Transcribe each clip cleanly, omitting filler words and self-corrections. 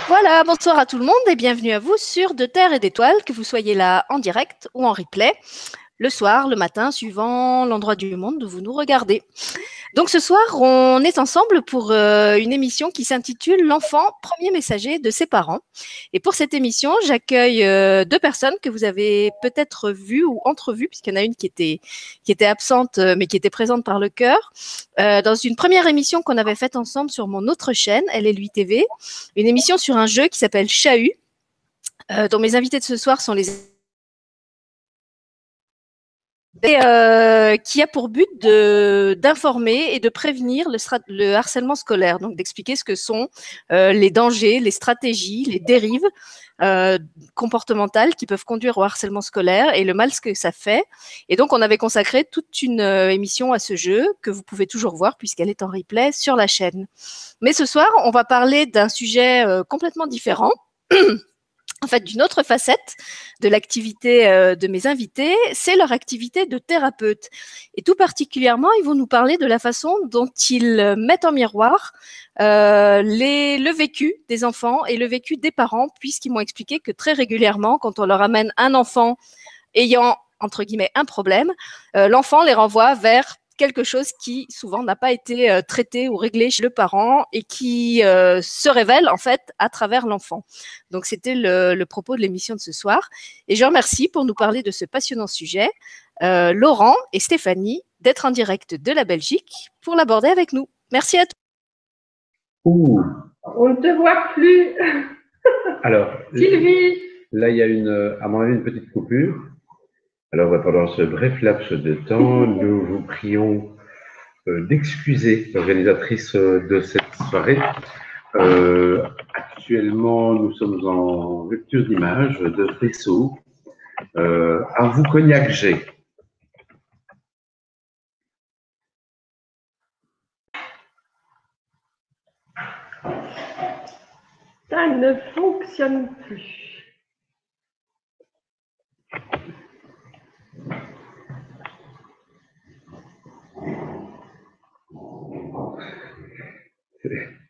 Voilà, bonsoir à tout le monde et bienvenue à vous sur De Terre et d'Étoiles, que vous soyez là en direct ou en replay, le soir, le matin, suivant l'endroit du monde où vous nous regardez. Donc ce soir, on est ensemble pour une émission qui s'intitule L'enfant, premier messager de ses parents. Et pour cette émission, j'accueille deux personnes que vous avez peut-être vues ou entrevues, puisqu'il y en a une qui était absente, mais qui était présente par le cœur, dans une première émission qu'on avait faite ensemble sur mon autre chaîne, Elle est lui TV, une émission sur un jeu qui s'appelle Chahut, dont mes invités de ce soir sont les qui a pour but d'informer et de prévenir le harcèlement scolaire, donc d'expliquer ce que sont les dangers, les stratégies, les dérives comportementales qui peuvent conduire au harcèlement scolaire et le mal que ça fait. Et donc, on avait consacré toute une émission à ce jeu que vous pouvez toujours voir puisqu'elle est en replay sur la chaîne. Mais ce soir, on va parler d'un sujet complètement différent. En fait, d'une autre facette de l'activité de mes invités, c'est leur activité de thérapeute. Et tout particulièrement, ils vont nous parler de la façon dont ils mettent en miroir le vécu des enfants et le vécu des parents, puisqu'ils m'ont expliqué que très régulièrement, quand on leur amène un enfant ayant, entre guillemets, un problème, l'enfant les renvoie vers quelque chose qui souvent n'a pas été traité ou réglé chez le parent et qui se révèle en fait à travers l'enfant. Donc c'était le propos de l'émission de ce soir. Et je remercie pour nous parler de ce passionnant sujet Laurent et Stéphanie d'être en direct de la Belgique pour l'aborder avec nous. Merci à tous. Ouh. On ne te voit plus. Alors, Sylvie. Là, il y a à mon avis, une petite coupure. Alors, pendant ce bref laps de temps, nous vous prions d'excuser l'organisatrice de cette soirée. Actuellement, nous sommes en rupture d'image de faisceau. À vous, Cognac G. Ça ne fonctionne plus.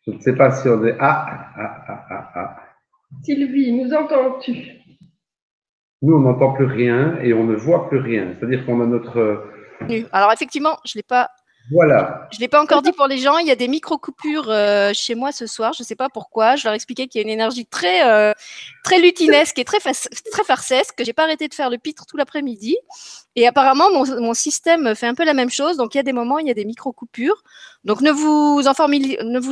Je ne sais pas si on est... Sylvie, nous entends-tu? Nous, on n'entend plus rien et on ne voit plus rien. C'est-à-dire qu'on a notre... Alors effectivement, je l'ai pas... Voilà. Je ne l'ai pas encore dit pour les gens, il y a des micro-coupures chez moi ce soir, je ne sais pas pourquoi. Je leur expliquais qu'il y a une énergie très lutinesque et très farcesque, que je n'ai pas arrêté de faire le pitre tout l'après-midi. Et apparemment, mon système fait un peu la même chose. Donc, il y a des moments, il y a des micro-coupures. Donc, ne vous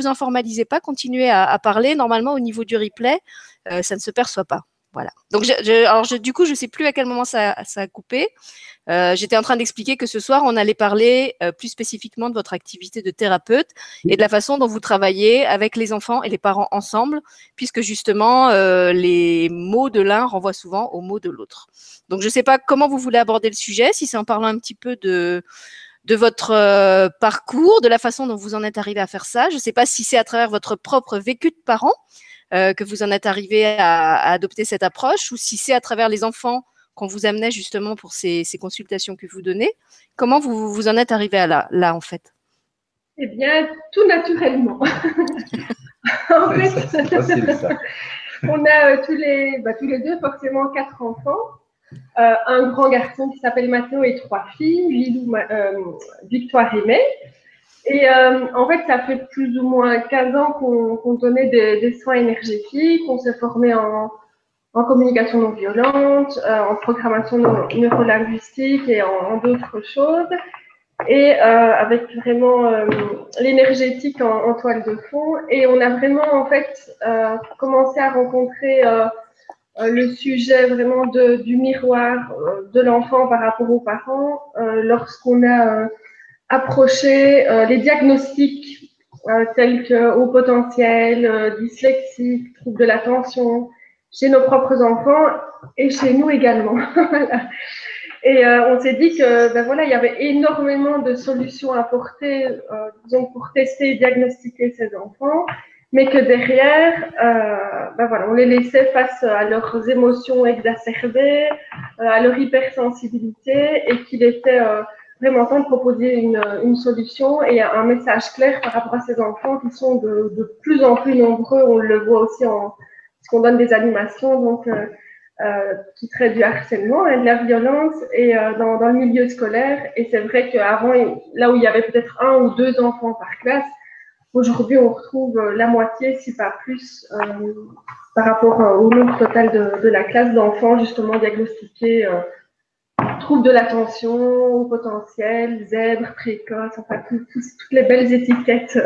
informalisez pas, continuez à parler. Normalement, au niveau du replay, ça ne se perçoit pas. Voilà. Donc, du coup, je ne sais plus à quel moment ça a coupé. J'étais en train d'expliquer que ce soir, on allait parler plus spécifiquement de votre activité de thérapeute et de la façon dont vous travaillez avec les enfants et les parents ensemble, puisque justement, les mots de l'un renvoient souvent aux mots de l'autre. Donc, je ne sais pas comment vous voulez aborder le sujet, si c'est en parlant un petit peu de votre parcours, de la façon dont vous en êtes arrivé à faire ça. Je ne sais pas si c'est à travers votre propre vécu de parent que vous en êtes arrivé à adopter cette approche ou si c'est à travers les enfants qu'on vous amenait justement pour ces consultations que vous donnez. Comment vous en êtes arrivé à là en fait? Eh bien, tout naturellement. En fait, c'est facile, ça. On a tous les deux forcément 4 enfants. Un grand garçon qui s'appelle Mathéo et 3 filles, Lilou, Victoire et May. Et en fait, ça fait plus ou moins 15 ans qu'on donnait des soins énergétiques, on s'est formé en communication non violente, en programmation neurolinguistique et en d'autres choses. Et avec vraiment l'énergétique en toile de fond. Et on a vraiment en fait commencé à rencontrer le sujet vraiment du miroir de l'enfant par rapport aux parents lorsqu'on a approché les diagnostics tels que haut potentiel, dyslexique, trouble de l'attention, chez nos propres enfants et chez nous également. Voilà. Et on s'est dit que il y avait énormément de solutions à apporter donc pour tester et diagnostiquer ces enfants, mais que derrière, on les laissait face à leurs émotions exacerbées, à leur hypersensibilité, et qu'il était vraiment temps de proposer une solution et un message clair par rapport à ces enfants qui sont de plus en plus nombreux. On le voit aussi parce qu'on donne des animations donc, qui traitent du harcèlement et de la violence et, dans le milieu scolaire. Et c'est vrai qu'avant, là où il y avait peut-être 1 ou 2 enfants par classe, aujourd'hui, on retrouve la moitié, si pas plus, par rapport au nombre total de la classe d'enfants justement diagnostiqués troubles de l'attention, potentiel, zèbre, précoce, enfin toutes les belles étiquettes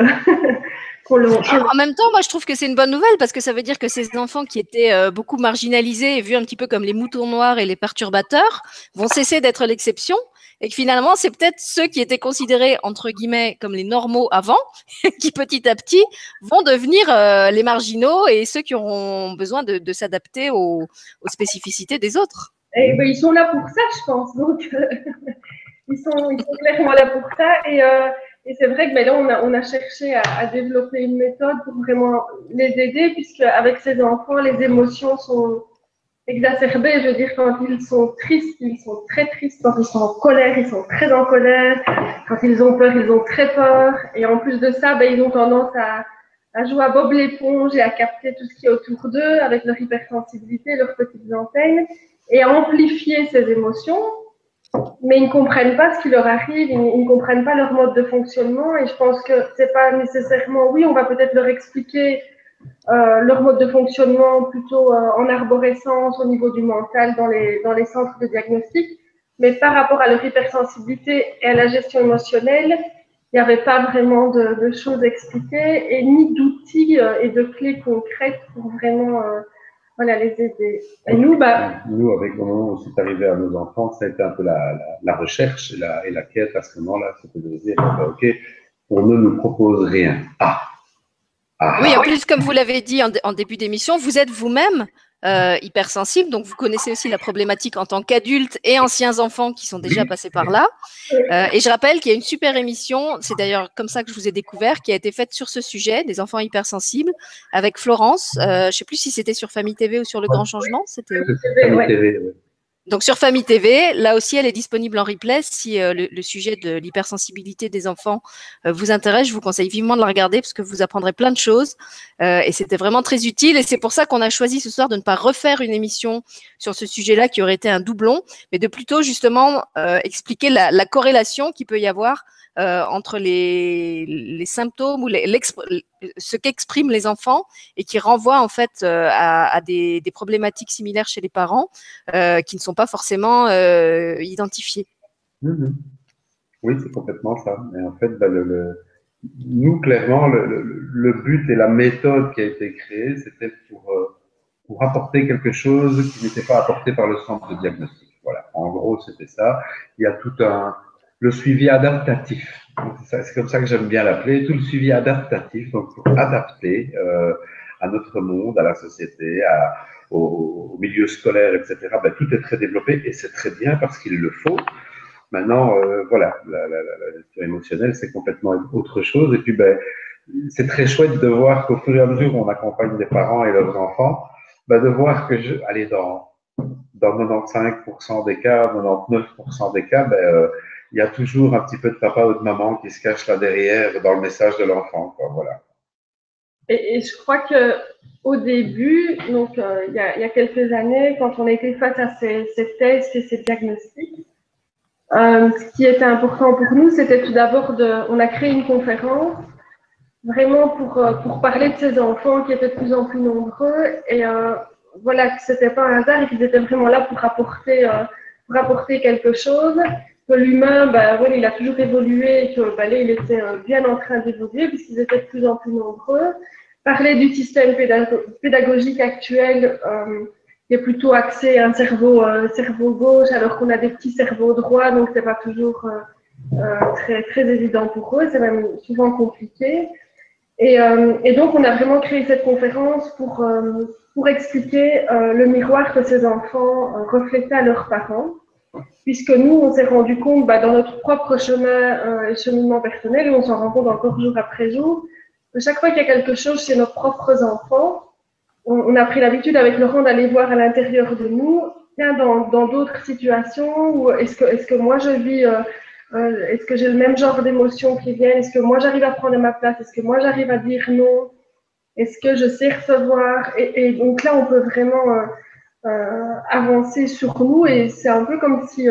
qu'on le. En même temps, moi, je trouve que c'est une bonne nouvelle parce que ça veut dire que ces enfants qui étaient beaucoup marginalisés et vus un petit peu comme les moutons noirs et les perturbateurs vont cesser d'être l'exception et que finalement, c'est peut-être ceux qui étaient considérés, entre guillemets, comme les normaux avant, qui petit à petit vont devenir les marginaux et ceux qui auront besoin de s'adapter aux spécificités des autres. Et, ben, ils sont là pour ça, je pense. Donc, ils sont clairement là pour ça. Et c'est vrai que ben, là, on a cherché à développer une méthode pour vraiment les aider, puisque avec ces enfants, les émotions sont exacerbées. Je veux dire, quand ils sont tristes, ils sont très tristes. Quand ils sont en colère, ils sont très en colère. Quand ils ont peur, ils ont très peur. Et en plus de ça, ben, ils ont tendance à jouer à Bob l'éponge et à capter tout ce qui est autour d'eux avec leur hypersensibilité, leurs petites antennes, et à amplifier ces émotions. Mais ils ne comprennent pas ce qui leur arrive, ils ne comprennent pas leur mode de fonctionnement. Et je pense que c'est pas nécessairement, oui, on va peut-être leur expliquer leur mode de fonctionnement plutôt en arborescence au niveau du mental dans les centres de diagnostic. Mais par rapport à leur hypersensibilité et à la gestion émotionnelle, il n'y avait pas vraiment de choses expliquées et ni d'outils et de clés concrètes pour vraiment voilà, les aider. Et nous, avec le moment où c'est arrivé à nos enfants, ça a été un peu la recherche et la quête à ce moment-là. C'était de dire, OK, on ne nous propose rien. Oui, en plus, comme vous l'avez dit en début d'émission, vous êtes vous-même hypersensible, donc vous connaissez aussi la problématique en tant qu'adulte et anciens enfants qui sont déjà passés par là. Et je rappelle qu'il y a une super émission, c'est d'ailleurs comme ça que je vous ai découvert, qui a été faite sur ce sujet, des enfants hypersensibles, avec Florence. Je ne sais plus si c'était sur Famille TV ou sur Le Grand Changement. C'était Famille TV, oui. Donc sur Famille TV, là aussi, elle est disponible en replay. Si le sujet de l'hypersensibilité des enfants vous intéresse, je vous conseille vivement de la regarder parce que vous apprendrez plein de choses. Et c'était vraiment très utile. Et c'est pour ça qu'on a choisi ce soir de ne pas refaire une émission sur ce sujet-là qui aurait été un doublon, mais de plutôt justement expliquer la corrélation qu'il peut y avoir entre les symptômes ou ce qu'expriment les enfants et qui renvoie en fait à des problématiques similaires chez les parents qui ne sont pas forcément identifiées. Oui, c'est complètement ça. Et en fait, nous, clairement, le but et la méthode qui a été créée, c'était pour apporter quelque chose qui n'était pas apporté par le centre de diagnostic. Voilà, en gros, c'était ça. Il y a tout le suivi adaptatif. C'est comme ça que j'aime bien l'appeler, tout le suivi adaptatif, donc pour adapter à notre monde, à la société, au milieu scolaire, etc. Ben, tout est très développé et c'est très bien parce qu'il le faut. Maintenant, voilà, la gestion émotionnelle, c'est complètement autre chose. Et puis, ben, c'est très chouette de voir qu'au fur et à mesure où on accompagne les parents et leurs enfants, ben, de voir que, dans 95% des cas, 99% des cas, ben, il y a toujours un petit peu de papa ou de maman qui se cache là derrière dans le message de l'enfant, quoi, voilà. Et je crois que au début, donc il y a quelques années, quand on a été face à ces tests et ces diagnostics, ce qui était important pour nous, c'était tout d'abord on a créé une conférence vraiment pour parler de ces enfants qui étaient de plus en plus nombreux et voilà que c'était pas un hasard et qu'ils étaient vraiment là pour apporter quelque chose. Que l'humain, ben, ouais, il a toujours évolué et que ben, là, il était bien en train d'évoluer puisqu'ils étaient de plus en plus nombreux. Parler du système pédagogique actuel qui est plutôt axé à un cerveau gauche alors qu'on a des petits cerveaux droits, donc c'est pas toujours très, très évident pour eux, c'est même souvent compliqué. Et donc, on a vraiment créé cette conférence pour expliquer le miroir que ces enfants reflétaient à leurs parents. Puisque nous, on s'est rendu compte dans notre propre chemin et cheminement personnel, et on s'en rend compte encore jour après jour, que chaque fois qu'il y a quelque chose chez nos propres enfants, on a pris l'habitude avec Laurent d'aller voir à l'intérieur de nous, dans d'autres situations, où est-ce que moi je vis Est-ce que j'ai le même genre d'émotions qui viennent? Est-ce que moi j'arrive à prendre ma place? Est-ce que moi j'arrive à dire non? Est-ce que je sais recevoir? Et donc là, on peut vraiment avancer sur nous. Et c'est un peu comme si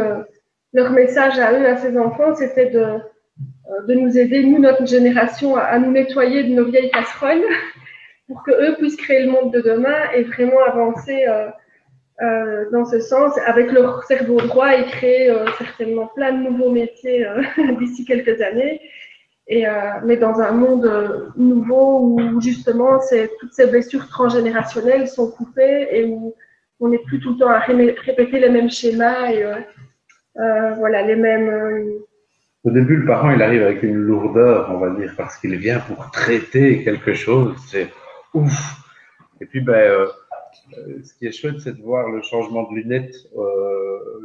leur message à eux, à ces enfants, c'était de nous aider, nous, notre génération, à nous nettoyer de nos vieilles casseroles pour qu'eux puissent créer le monde de demain et vraiment avancer dans ce sens avec leur cerveau droit et créer certainement plein de nouveaux métiers d'ici quelques années. Mais dans un monde nouveau où justement toutes ces blessures transgénérationnelles sont coupées et où on n'est plus tout le temps à répéter les mêmes schémas et voilà, les mêmes. Au début, le parent, il arrive avec une lourdeur, on va dire, parce qu'il vient pour traiter quelque chose. C'est ouf. Et puis, ce qui est chouette, c'est de voir le changement de lunettes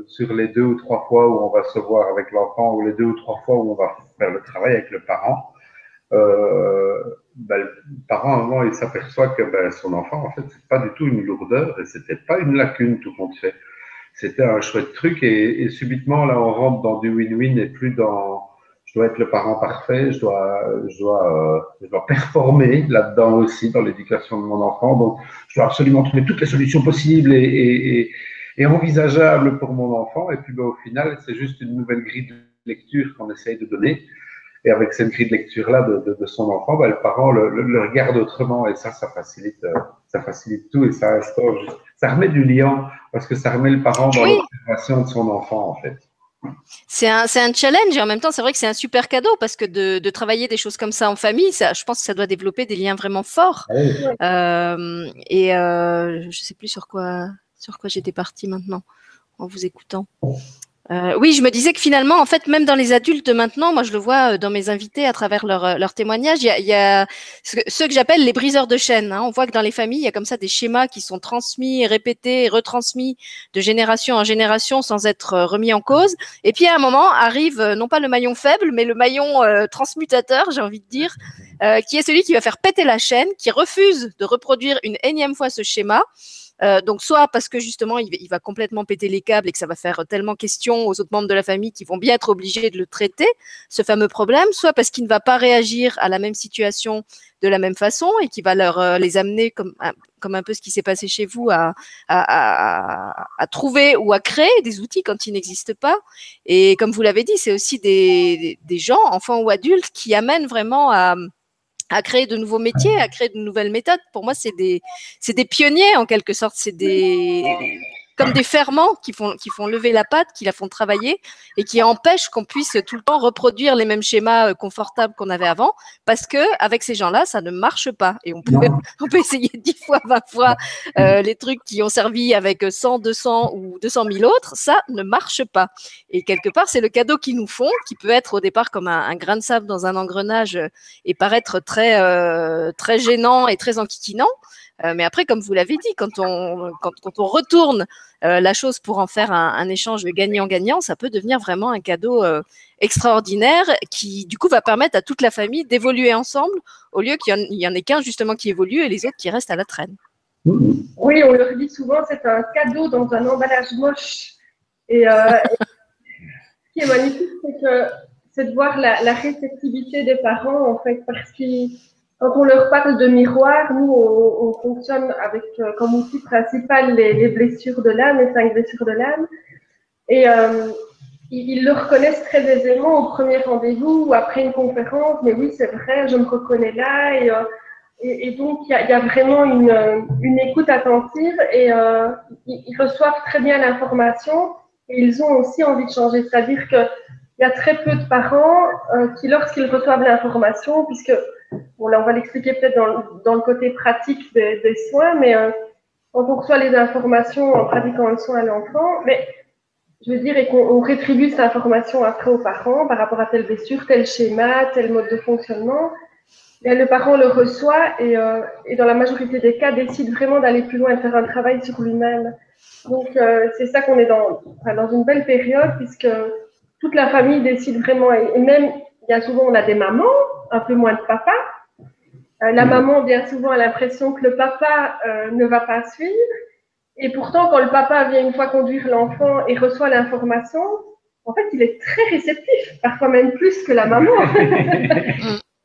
sur les 2 ou 3 fois où on va se voir avec l'enfant ou les 2 ou 3 fois où on va faire le travail avec le parent. Le parent, à un moment, il s'aperçoit que son enfant, en fait, c'est pas du tout une lourdeur et c'était pas une lacune, tout compte fait. C'était un chouette truc et subitement, là, on rentre dans du win-win et plus dans je dois être le parent parfait, je dois performer là-dedans aussi dans l'éducation de mon enfant. Donc, je dois absolument trouver toutes les solutions possibles et envisageables pour mon enfant. Et puis, au final, c'est juste une nouvelle grille de lecture qu'on essaye de donner. Et avec cette grille de lecture-là de son enfant, le parent le regarde autrement et ça facilite tout et ça instaure ça remet du lien parce que ça remet le parent dans l'observation de son enfant, en fait. C'est un challenge et en même temps, c'est vrai que c'est un super cadeau parce que de travailler des choses comme ça en famille, je pense que ça doit développer des liens vraiment forts. Oui. Je sais plus sur quoi j'étais partie maintenant en vous écoutant. Oui, je me disais que finalement, en fait, même dans les adultes de maintenant, moi je le vois dans mes invités à travers leurs témoignages, il y a ceux que j'appelle les briseurs de chaînes. On voit que dans les familles, il y a comme ça des schémas qui sont transmis, répétés, retransmis de génération en génération sans être remis en cause. Et puis à un moment arrive non pas le maillon faible, mais le maillon transmutateur, j'ai envie de dire, qui est celui qui va faire péter la chaîne, qui refuse de reproduire une énième fois ce schéma. Donc soit parce que justement il va complètement péter les câbles et que ça va faire tellement question aux autres membres de la famille qu'ils vont bien être obligés de le traiter, ce fameux problème, soit parce qu'il ne va pas réagir à la même situation de la même façon et qui va les amener comme un peu ce qui s'est passé chez vous à trouver ou à créer des outils quand ils n'existent pas. Et comme vous l'avez dit, c'est aussi des gens, enfants ou adultes, qui amènent vraiment à créer de nouveaux métiers, à créer de nouvelles méthodes. Pour moi, c'est des pionniers en quelque sorte. C'est comme des ferments qui font lever la pâte, qui la font travailler et qui empêchent qu'on puisse tout le temps reproduire les mêmes schémas confortables qu'on avait avant, parce que avec ces gens-là, ça ne marche pas. Et on peut essayer 10 fois, 20 fois les trucs qui ont servi avec 100, 200 ou 200 000 autres, ça ne marche pas. Et quelque part, c'est le cadeau qu'ils nous font, qui peut être au départ comme un grain de sable dans un engrenage et paraître très gênant et très enquiquinant. Mais après, comme vous l'avez dit, quand on retourne la chose pour en faire un échange gagnant-gagnant, ça peut devenir vraiment un cadeau extraordinaire qui, du coup, va permettre à toute la famille d'évoluer ensemble au lieu qu'il y en ait qu'un, justement, qui évolue et les autres qui restent à la traîne. Oui, on leur dit souvent, c'est un cadeau dans un emballage moche. Et ce qui est magnifique, c'est de voir la réceptivité des parents, en fait, parce que quand on leur parle de miroir, nous, on fonctionne avec comme outil principal les blessures de l'âme, les 5 blessures de l'âme. Et ils le reconnaissent très aisément au premier rendez-vous ou après une conférence. Mais oui, c'est vrai, je me reconnais là. Et donc, il y a vraiment une écoute attentive et ils reçoivent très bien l'information et ils ont aussi envie de changer. C'est-à-dire qu'il y a très peu de parents qui, lorsqu'ils reçoivent l'information, puisque bon, là, on va l'expliquer peut-être dans le côté pratique des soins, mais quand on reçoit les informations en pratiquant le soin à l'enfant, mais je veux dire, et qu'on rétribue cette information après aux parents par rapport à telle blessure, tel schéma, tel mode de fonctionnement, et le parent le reçoit et dans la majorité des cas décide vraiment d'aller plus loin et de faire un travail sur lui-même. Donc c'est ça qu'on est dans une belle période puisque toute la famille décide vraiment et même bien souvent on a des mamans, un peu moins de papa. La maman bien souvent a l'impression que le papa ne va pas suivre et pourtant quand le papa vient une fois conduire l'enfant et reçoit l'information, en fait, il est très réceptif, parfois même plus que la maman.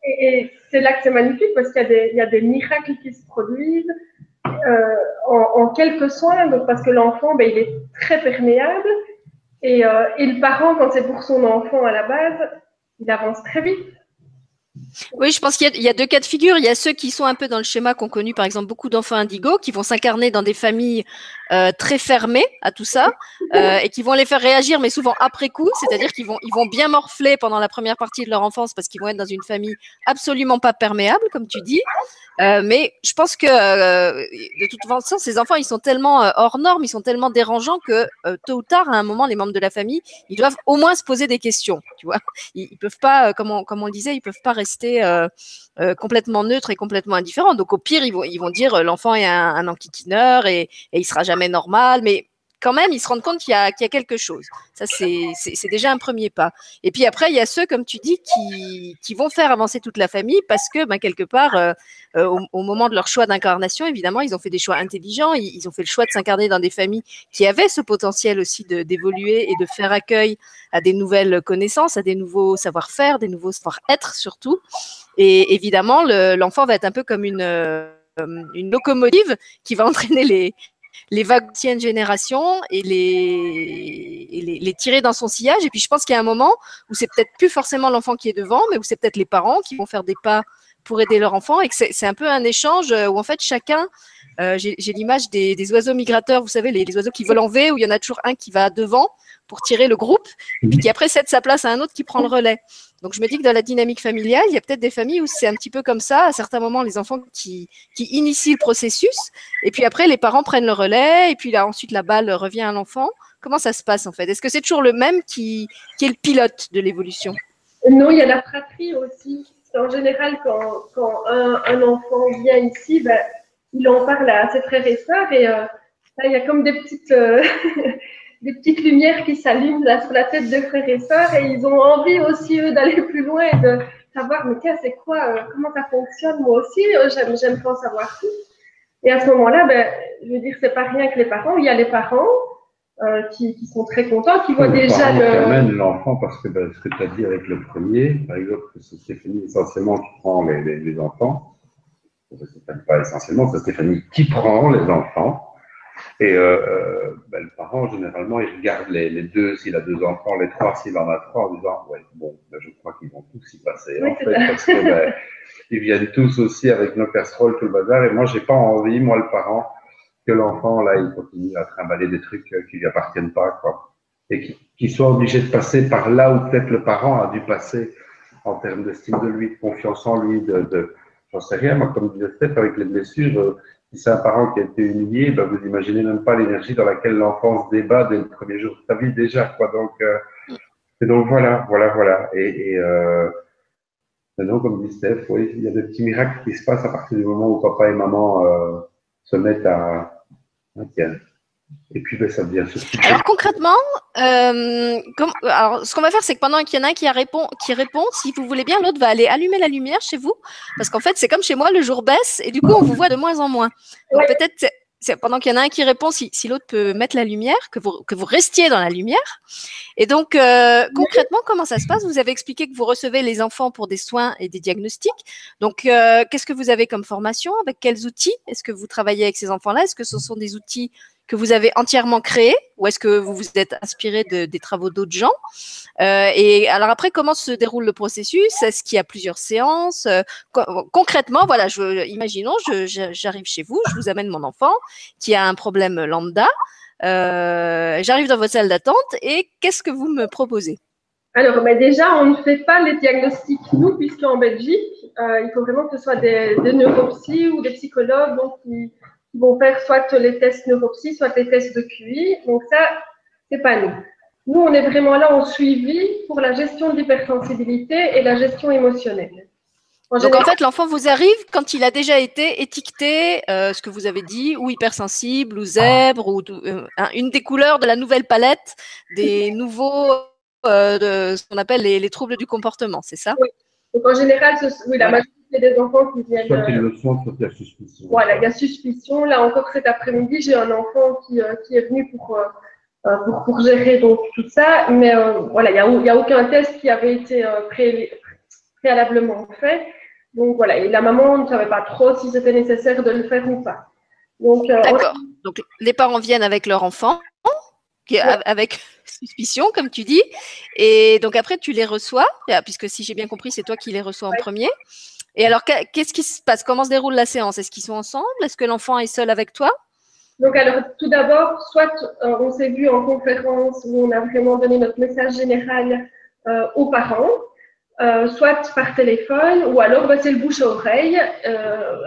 Et c'est là que c'est magnifique parce qu'il y a des miracles qui se produisent en quelques soins, donc parce que l'enfant, ben, il est très perméable et le parent, quand c'est pour son enfant à la base, il avance très vite. Oui, je pense qu'il y a deux cas de figure. Il y a ceux qui sont un peu dans le schéma qu'ont connu, par exemple, beaucoup d'enfants indigos, qui vont s'incarner dans des familles très fermées à tout ça et qui vont les faire réagir, mais souvent après coup. C'est-à-dire qu'ils vont bien morfler pendant la première partie de leur enfance parce qu'ils vont être dans une famille absolument pas perméable, comme tu dis. Mais je pense que de toute façon, ces enfants, ils sont tellement hors normes, ils sont tellement dérangeants que tôt ou tard, à un moment, les membres de la famille, ils doivent au moins se poser des questions. Tu vois, ils peuvent pas, comme on le disait, ils peuvent pas rester complètement neutres et complètement indifférents. Donc au pire, ils vont dire l'enfant est un enquiquineur et il sera jamais normal, mais quand même, ils se rendent compte qu'il y a quelque chose. Ça, c'est déjà un premier pas. Et puis après, il y a ceux, comme tu dis, qui vont faire avancer toute la famille parce que, ben, quelque part, au moment de leur choix d'incarnation, évidemment, ils ont fait des choix intelligents. Ils ont fait le choix de s'incarner dans des familles qui avaient ce potentiel aussi d'évoluer et de faire accueil à des nouvelles connaissances, à des nouveaux savoir-faire, des nouveaux savoir-être surtout. Et évidemment, l'enfant va être un peu comme une locomotive qui va entraîner les vagues d'anciennes générations et les tirer dans son sillage. Et puis, je pense qu'il y a un moment où c'est peut-être plus forcément l'enfant qui est devant, mais où c'est peut-être les parents qui vont faire des pas pour aider leur enfant et que c'est un peu un échange où en fait chacun, j'ai l'image des oiseaux migrateurs, vous savez, les oiseaux qui volent en V, où il y en a toujours un qui va devant pour tirer le groupe, et puis qui après cède sa place à un autre qui prend le relais. Donc je me dis que dans la dynamique familiale, il y a peut-être des familles où c'est un petit peu comme ça, à certains moments les enfants qui initient le processus, et puis après les parents prennent le relais, et puis là ensuite la balle revient à l'enfant. Comment ça se passe en fait? Est-ce que c'est toujours le même qui est le pilote de l'évolution? Non, il y a la fratrie aussi. En général, quand un enfant vient ici, ben, il en parle à ses frères et sœurs et là, il y a comme des petites, des petites lumières qui s'allument là sur la tête de frères et sœurs et ils ont envie aussi, eux, d'aller plus loin et de savoir, mais qu'est-ce c'est quoi, comment ça fonctionne, moi aussi, j'aime pas en savoir tout. Et à ce moment-là, ben, je veux dire, c'est pas rien que les parents, il y a les parents qui sont très contents, qui voient déjà le… qui amène l'enfant, parce que ben, ce que tu as dit avec le premier, par exemple, c'est Stéphanie essentiellement qui prend les enfants, c'est pas essentiellement, c'est Stéphanie qui prend les enfants, et ben, le parent, généralement, il regarde les deux, s'il a deux enfants, les trois, s'il en a trois, en disant, ouais, bon, ben, je crois qu'ils vont tous y passer, oui, en fait, parce que ben, ils viennent tous aussi avec nos casseroles, tout le bazar, et moi, j'ai pas envie, moi, le parent, que l'enfant, là, il continue à trimballer des trucs qui lui appartiennent pas, quoi. Et qu'il soit obligé de passer par là où peut-être le parent a dû passer en termes d'estime de lui, de confiance en lui, j'en sais rien, moi, comme disait Steph, avec les blessures, si c'est un parent qui a été humilié, ben, vous imaginez même pas l'énergie dans laquelle l'enfant se débat dès le premier jour de sa vie déjà, quoi. Donc, et donc voilà. Et maintenant, comme dit Steph, oui, il y a des petits miracles qui se passent à partir du moment où papa et maman se mettent à… Tiens. Et puis, ben, ça devient ce… Alors concrètement, alors, ce qu'on va faire, c'est que pendant qu'il y en a un qui répond, si vous voulez bien, l'autre va aller allumer la lumière chez vous, parce qu'en fait, c'est comme chez moi, le jour baisse et du coup, on vous voit de moins en moins. Donc peut-être, pendant qu'il y en a un qui répond, si l'autre peut mettre la lumière, que vous restiez dans la lumière. Et donc, concrètement, comment ça se passe? Vous avez expliqué que vous recevez les enfants pour des soins et des diagnostics. Donc, qu'est-ce que vous avez comme formation? Avec quels outils? Est-ce que vous travaillez avec ces enfants-là? Est-ce que ce sont des outils que vous avez entièrement créés ou est-ce que vous vous êtes inspiré des travaux d'autres gens? Et alors après, comment se déroule le processus? Est-ce qu'il y a plusieurs séances? Concrètement, voilà, imaginons, j'arrive chez vous, je vous amène mon enfant qui a un problème lambda. J'arrive dans votre salle d'attente et qu'est-ce que vous me proposez? Alors, ben déjà, on ne fait pas les diagnostics, nous, puisqu'en Belgique, il faut vraiment que ce soit des neuropsies ou des psychologues donc, qui vont faire soit les tests neuropsy, soit les tests de QI. Donc ça, c'est pas nous. Nous, on est vraiment là en suivi pour la gestion de l'hypersensibilité et la gestion émotionnelle. Donc, en fait, l'enfant vous arrive quand il a déjà été étiqueté, ce que vous avez dit, ou hypersensible, ou zèbre, ou une des couleurs de la nouvelle palette des nouveaux, de ce qu'on appelle les troubles du comportement, c'est ça? Oui. Donc, en général, la majorité des enfants qui viennent… Soit il le sont, soit il y a suspicion. Voilà, il y a suspicion. Là, encore cet après-midi, j'ai un enfant qui est venu pour gérer donc tout ça. Mais voilà, il y a aucun test qui avait été préalablement fait. Donc voilà, et la maman ne savait pas trop si c'était nécessaire de le faire ou pas. Donc, d'accord. Donc les parents viennent avec leur enfant, avec suspicion, comme tu dis, et donc après tu les reçois, puisque si j'ai bien compris, c'est toi qui les reçois en premier. Et alors, qu'est-ce qui se passe? Comment se déroule la séance? Est-ce qu'ils sont ensemble? Est-ce que l'enfant est seul avec toi? Donc, alors, tout d'abord, soit on s'est vu en conférence où on a vraiment donné notre message général aux parents, soit par téléphone, ou alors c'est le bouche à oreille.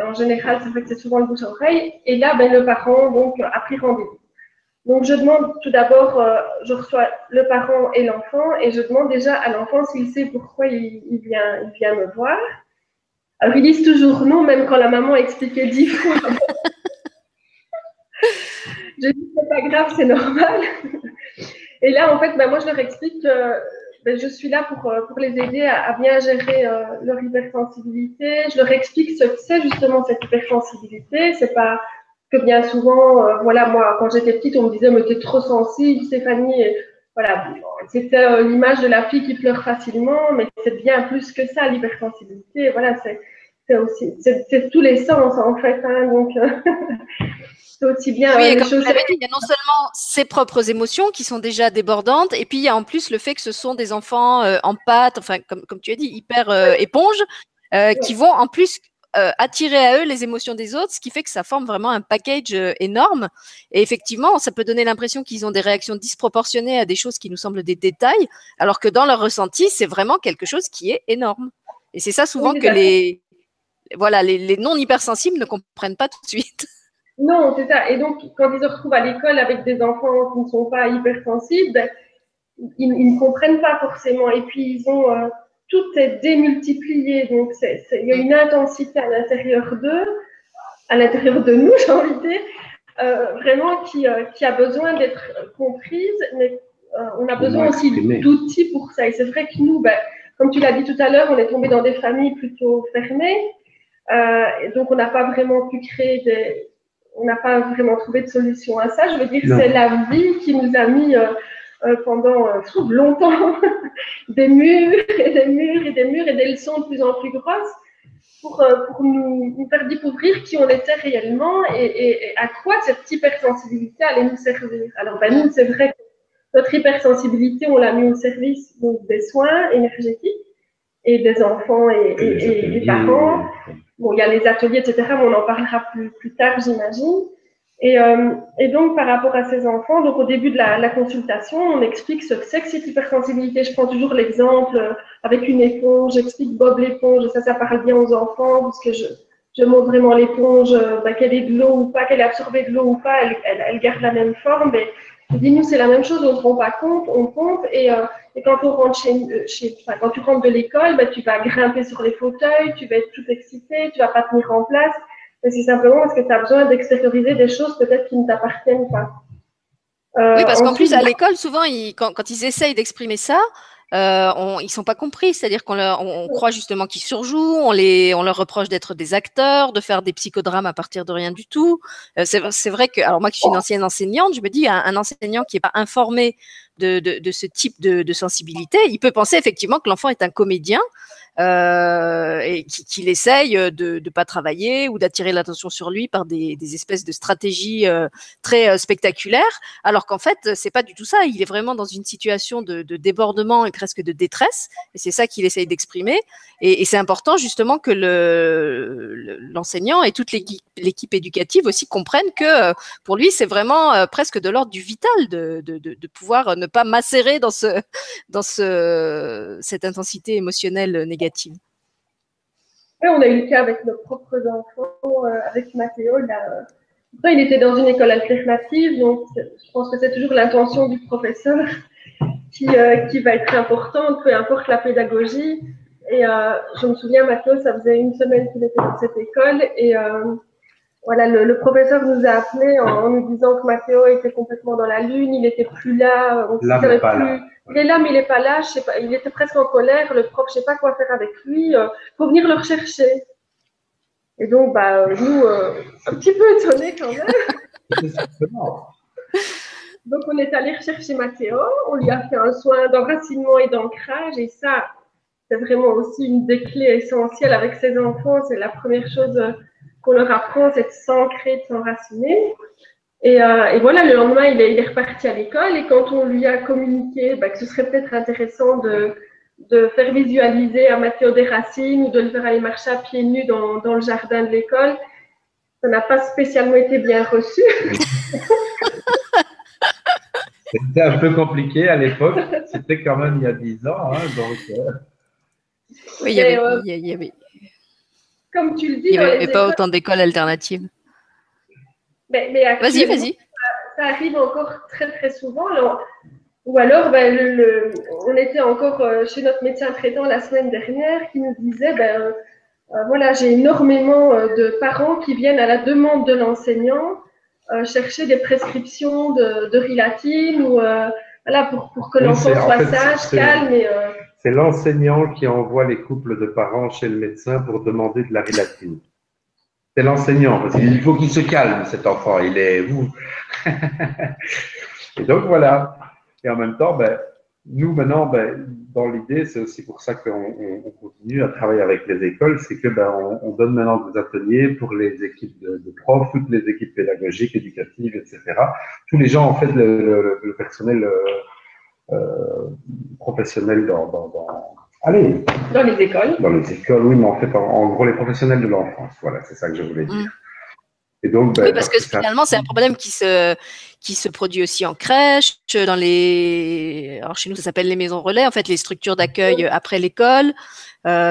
En général, c'est vrai que c'est souvent le bouche à oreille. Et là, le parent donc, a pris rendez-vous. Donc, je demande tout d'abord, je reçois le parent et l'enfant, et je demande déjà à l'enfant s'il sait pourquoi il vient me voir. Alors, ils disent toujours non, même quand la maman a expliqué 10 fois. Je dis, c'est pas grave, c'est normal. Et là, en fait, moi, je leur explique que je suis là pour les aider à bien gérer leur hypersensibilité. Je leur explique ce que c'est justement cette hypersensibilité. C'est pas que bien souvent, voilà, moi, quand j'étais petite, on me disait, mais t'es trop sensible, Stéphanie. Et, voilà, c'était l'image de la fille qui pleure facilement, mais c'est bien plus que ça, l'hypersensibilité. Voilà, c'est tous les sens, en fait. Hein, donc, c'est aussi bien oui, et les comme choses. vous l'avez dit, il y a non seulement ses propres émotions qui sont déjà débordantes, et puis il y a en plus le fait que ce sont des enfants en pâte, enfin, comme tu as dit, hyper éponges, qui vont en plus attirer à eux les émotions des autres, ce qui fait que ça forme vraiment un package énorme. Et effectivement, ça peut donner l'impression qu'ils ont des réactions disproportionnées à des choses qui nous semblent des détails, alors que dans leur ressenti, c'est vraiment quelque chose qui est énorme. Et c'est ça souvent que les non hypersensibles ne comprennent pas tout de suite. Non, c'est ça. Et donc, quand ils se retrouvent à l'école avec des enfants qui ne sont pas hypersensibles, ils ne comprennent pas forcément. Et puis, ils ont tout est démultiplié. Donc, il y a une intensité à l'intérieur d'eux, à l'intérieur de nous, j'ai envie de dire, vraiment qui a besoin d'être comprise. Mais on a besoin aussi d'outils pour ça. Et c'est vrai que nous, comme tu l'as dit tout à l'heure, on est tombé dans des familles plutôt fermées. Et donc, on n'a pas vraiment pu créer on n'a pas vraiment trouvé de solution à ça. Je veux dire, c'est la vie qui nous a mis pendant longtemps des murs et des murs et des murs et des leçons de plus en plus grosses pour nous faire découvrir qui on était réellement et à quoi cette hypersensibilité allait nous servir. Alors, nous, c'est vrai que notre hypersensibilité, on l'a mis au service donc, des soins énergétiques et des enfants et des parents. Bon, il y a les ateliers, etc., mais on en parlera plus tard, j'imagine. Et donc, par rapport à ces enfants, donc au début de la consultation, on explique ce que c'est que cette hypersensibilité. Je prends toujours l'exemple avec une éponge, j'explique Bob l'éponge, ça parle bien aux enfants, parce que je montre vraiment l'éponge, qu'elle est de l'eau ou pas, qu'elle est absorbée de l'eau ou pas, elle garde la même forme. Mais je dis, nous, c'est la même chose, on ne se rend pas compte, on pompe, et quand on rentre quand tu rentres de l'école, tu vas grimper sur les fauteuils, tu vas être tout excité, tu vas pas tenir en place. Mais c'est simplement parce que tu as besoin d'extérioriser des choses peut-être qui ne t'appartiennent pas. Oui, parce qu'en plus, à l'école, souvent, quand ils essayent d'exprimer ça, ils sont pas compris. C'est-à-dire on croit justement qu'ils surjouent, on leur reproche d'être des acteurs, de faire des psychodrames à partir de rien du tout. C'est vrai que, alors moi qui suis une ancienne enseignante, je me dis, un enseignant qui est pas informé de ce type de sensibilité, il peut penser effectivement que l'enfant est un comédien et qu'il essaye de ne pas travailler ou d'attirer l'attention sur lui par des espèces de stratégies très spectaculaires, alors qu'en fait, c'est pas du tout ça. Il est vraiment dans une situation de débordement et presque de détresse, et c'est ça qu'il essaye d'exprimer. Et c'est important justement que l'enseignant et toute l'équipe éducative aussi comprennent que pour lui, c'est vraiment presque de l'ordre du vital de pouvoir ne pas macérer dans cette intensité émotionnelle négative. Oui, on a eu le cas avec nos propres enfants, avec Mathéo. Après, il était dans une école alternative, donc je pense que c'est toujours l'intention du professeur qui va être importante, peu importe la pédagogie. Et je me souviens, Mathéo, ça faisait une semaine qu'il était dans cette école, et voilà, le professeur nous a appelés en nous disant que Mathéo était complètement dans la lune, il n'était plus là, on ne savait plus. Il est là, mais il n'est pas là, je sais pas, il était presque en colère, le prof, je ne sais pas quoi faire avec lui, faut venir le rechercher. Et donc, nous, un petit peu étonnés quand même. Donc, on est allé rechercher Mathéo, on lui a fait un soin d'enracinement et d'ancrage, et ça, c'est vraiment aussi une des clés essentielles avec ses enfants. C'est la première chose qu'on leur apprend, c'est de s'ancrer, de s'enraciner. Et voilà, le lendemain, il est reparti à l'école, et quand on lui a communiqué que ce serait peut-être intéressant de faire visualiser à Mathéo des racines ou de le faire aller marcher à pieds nus dans le jardin de l'école, ça n'a pas spécialement été bien reçu. C'était un peu compliqué à l'époque. C'était quand même il y a 10 ans. Hein, donc, Oui, il y avait, comme tu le dis, il y dans avait les pas écoles, autant d'écoles alternatives. mais Vas-y, actuellement, vas-y. ça arrive encore très très souvent. Ou alors, on était encore chez notre médecin traitant la semaine dernière qui nous disait, voilà, j'ai énormément de parents qui viennent à la demande de l'enseignant chercher des prescriptions de Rilatine ou voilà, pour que oui, l'enfant en soit fait, sage, calme. c'est l'enseignant qui envoie les couples de parents chez le médecin pour demander de la Rilatine. C'est l'enseignant, parce qu'il faut qu'il se calme, cet enfant. Il est vous. Et donc voilà. Et en même temps, nous maintenant, dans l'idée, c'est aussi pour ça qu'on continue à travailler avec les écoles, c'est que on donne maintenant des ateliers pour les équipes de profs, toutes les équipes pédagogiques, éducatives, etc. Tous les gens, en fait, le personnel professionnel allez, Dans les écoles. Dans les écoles, oui, mais en fait, en gros, les professionnels de l'enfance. Voilà, c'est ça que je voulais dire. Et donc, oui, parce que finalement, c'est un problème qui se produit aussi en crèche, alors chez nous, ça s'appelle les maisons relais, en fait, les structures d'accueil après l'école.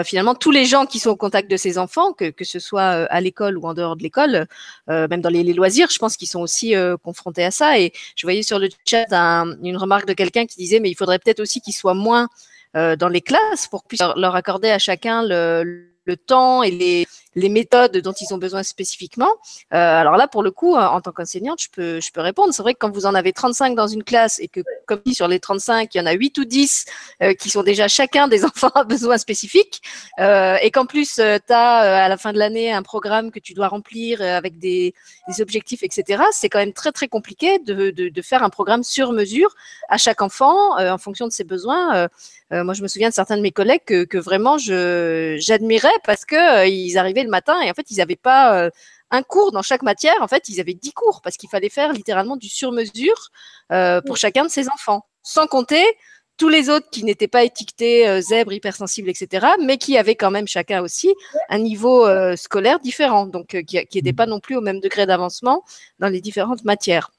Finalement, tous les gens qui sont au contact de ces enfants, que ce soit à l'école ou en dehors de l'école, même dans les loisirs, je pense qu'ils sont aussi confrontés à ça. Et je voyais sur le chat une remarque de quelqu'un qui disait, mais il faudrait peut-être aussi qu'ils soient moins dans les classes pour qu'on puisse leur accorder à chacun le temps et les méthodes dont ils ont besoin spécifiquement. Alors là, pour le coup, en tant qu'enseignante, je peux répondre. C'est vrai que quand vous en avez 35 dans une classe et que, comme dit, sur les 35, il y en a 8 ou 10 qui sont déjà chacun des enfants à besoins spécifiques, et qu'en plus, tu as à la fin de l'année un programme que tu dois remplir avec des objectifs, etc., c'est quand même très, très compliqué de faire un programme sur mesure à chaque enfant en fonction de ses besoins. Moi, je me souviens de certains de mes collègues que vraiment j'admirais parce que ils arrivaient le matin et en fait, ils n'avaient pas un cours dans chaque matière. En fait, ils avaient 10 cours parce qu'il fallait faire littéralement du sur-mesure pour chacun de ces enfants. Sans compter tous les autres qui n'étaient pas étiquetés zèbres, hypersensibles, etc., mais qui avaient quand même chacun aussi un niveau scolaire différent, donc qui n'était pas non plus au même degré d'avancement dans les différentes matières.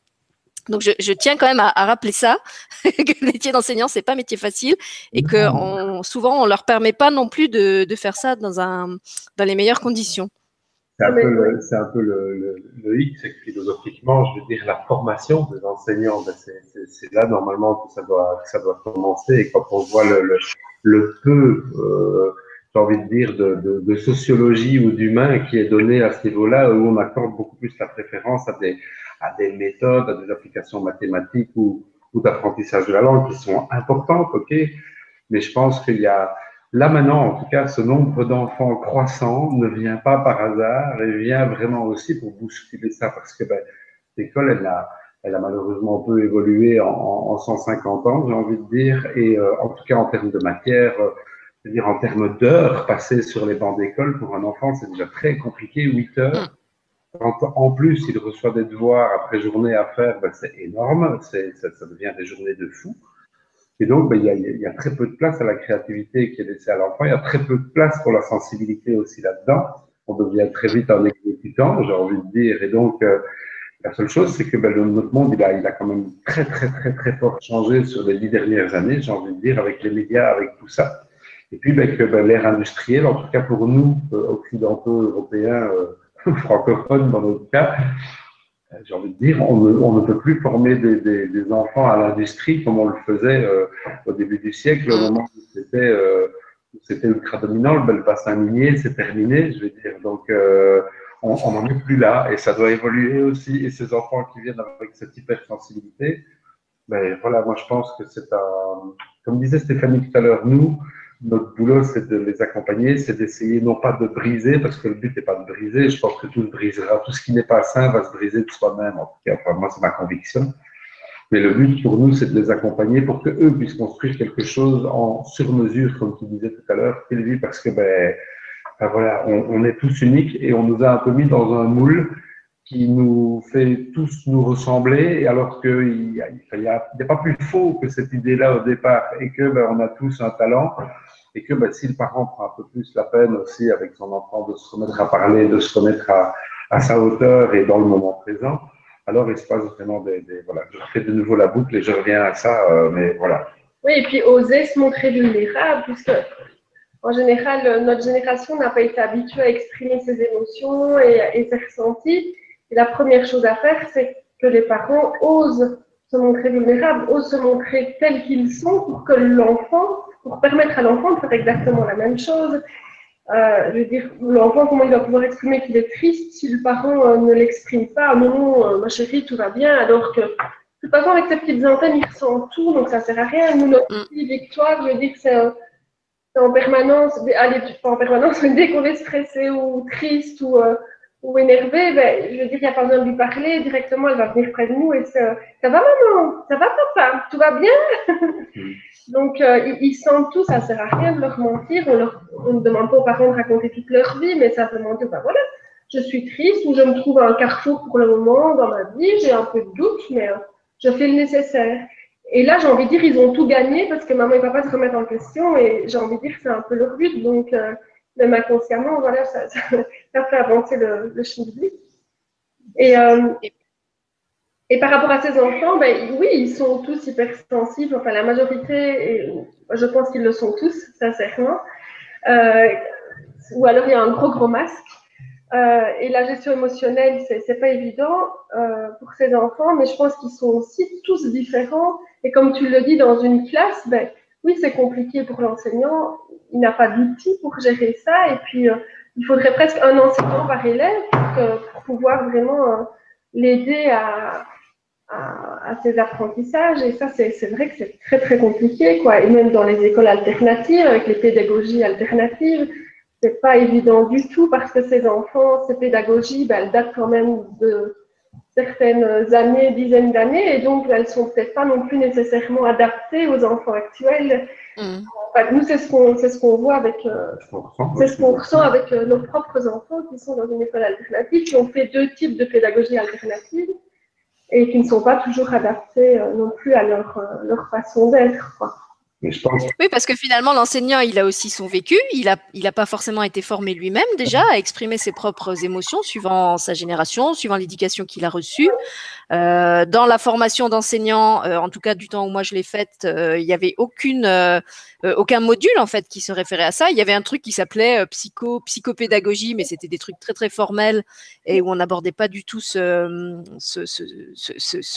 Donc, je tiens quand même à rappeler ça, que le métier d'enseignant, c'est pas un métier facile et que souvent, on leur permet pas non plus de faire ça dans les meilleures conditions. C'est un peu le hic, c'est que philosophiquement, je veux dire, la formation des enseignants, c'est là normalement que ça doit commencer. Et quand on voit le peu, j'ai envie de dire, de sociologie ou d'humain qui est donné à ce niveau-là, où on accorde beaucoup plus la préférence à des méthodes, à des applications mathématiques ou d'apprentissage de la langue qui sont importantes, ok, mais je pense qu'il y a là maintenant, en tout cas, ce nombre d'enfants croissant ne vient pas par hasard et vient vraiment aussi pour bousculer ça parce que l'école, elle a malheureusement un peu évolué en 150 ans, j'ai envie de dire, et en tout cas en termes de matière, c'est-à-dire en termes d'heures passées sur les bancs d'école, pour un enfant, c'est déjà très compliqué, 8 heures. Quand en plus il reçoit des devoirs après journée à faire, c'est énorme, ça devient des journées de fou. Et donc, il y a très peu de place à la créativité qui est laissée à l'enfant. Il y a très peu de place pour la sensibilité aussi là-dedans. On devient très vite un exécutant, j'ai envie de dire. Et donc, la seule chose, c'est que notre monde, il a quand même très, très, très, très fort changé sur les 10 dernières années, j'ai envie de dire, avec les médias, avec tout ça. Et puis, que l'ère industrielle, en tout cas pour nous, occidentaux, européens, francophones dans notre cas, j'ai envie de dire, on ne peut plus former des enfants à l'industrie comme on le faisait au début du siècle, au moment où c'était ultra dominant, le bassin minier, c'est terminé, je vais dire. Donc, on n'en est plus là et ça doit évoluer aussi. Et ces enfants qui viennent avec cette hypersensibilité, voilà, moi je pense que c'est comme disait Stéphanie tout à l'heure, notre boulot, c'est de les accompagner, c'est d'essayer non pas de briser, parce que le but n'est pas de briser, je pense que tout se brisera, tout ce qui n'est pas sain va se briser de soi-même, en tout cas, moi c'est ma conviction. Mais le but pour nous, c'est de les accompagner pour que eux puissent construire quelque chose en sur-mesure, comme tu disais tout à l'heure, Sylvie, parce que voilà, on est tous uniques et on nous a un peu mis dans un moule qui nous fait tous nous ressembler, alors qu'il n'y a pas plus faux que cette idée-là au départ, et que on a tous un talent, et que si le parent prend un peu plus la peine aussi avec son enfant de se remettre à parler, de se remettre à sa hauteur et dans le moment présent, alors il se passe vraiment voilà, je refais de nouveau la boucle et je reviens à ça, mais voilà. Oui, et puis oser se montrer vulnérable, puisque en général, notre génération n'a pas été habituée à exprimer ses émotions et ses ressentis. Et la première chose à faire, c'est que les parents osent se montrer vulnérables, osent se montrer tels qu'ils sont pour permettre à l'enfant de faire exactement la même chose. Je veux dire, l'enfant, comment il va pouvoir exprimer qu'il est triste si le parent ne l'exprime pas? Non, ma chérie, tout va bien, alors que de toute façon, avec ses petites antennes, il ressent tout, donc ça sert à rien. Nous, notre petite Victoire, je veux dire, c'est en permanence, allez, pas en permanence, mais dès qu'on est stressé ou triste ou énervé, je veux dire, il n'y a pas besoin de lui parler, directement, elle va venir près de nous et ça va maman, ça va papa, tout va bien? Donc, ils sentent tout, ça ne sert à rien de leur mentir, on ne demande pas aux parents de raconter toute leur vie, mais simplement de, voilà, je suis triste ou je me trouve à un carrefour pour le moment dans ma vie, j'ai un peu de doute, mais je fais le nécessaire. Et là, j'ai envie de dire, ils ont tout gagné parce que maman et papa se remettent en question et j'ai envie de dire que c'est un peu leur but. Donc, même inconsciemment, voilà, ça fait avancer le schmilblick. Et par rapport à ces enfants, oui, ils sont tous hypersensibles. Enfin, la majorité, et je pense qu'ils le sont tous, sincèrement. Ou alors, il y a un gros masque. Et la gestion émotionnelle, c'est pas évident pour ces enfants, mais je pense qu'ils sont aussi tous différents. Et comme tu le dis, dans une classe, oui, c'est compliqué pour l'enseignant. Il n'a pas d'outils pour gérer ça. Et puis, il faudrait presque un enseignant par élève pour pouvoir vraiment l'aider à ses apprentissages. Et ça, c'est vrai que c'est très, très compliqué, quoi. Et même dans les écoles alternatives, avec les pédagogies alternatives, c'est pas évident du tout parce que ces enfants, ces pédagogies, elles datent quand même de certaines années, dizaines d'années, et donc elles sont peut-être pas non plus nécessairement adaptées aux enfants actuels. Enfin, nous, c'est ce qu'on voit avec, c'est ce qu'on ressent avec nos propres enfants qui sont dans une école alternative, qui ont fait 2 types de pédagogie alternative et qui ne sont pas toujours adaptés non plus à leur façon d'être, quoi. Mais je pense... Oui, parce que finalement, l'enseignant, il a aussi son vécu. Il a pas forcément été formé lui-même déjà à exprimer ses propres émotions suivant sa génération, suivant l'éducation qu'il a reçue. Dans la formation d'enseignant, en tout cas du temps où moi je l'ai faite, il n'y avait aucun module en fait qui se référait à ça. Il y avait un truc qui s'appelait psychopédagogie, mais c'était des trucs très très formels et où on n'abordait pas du tout ce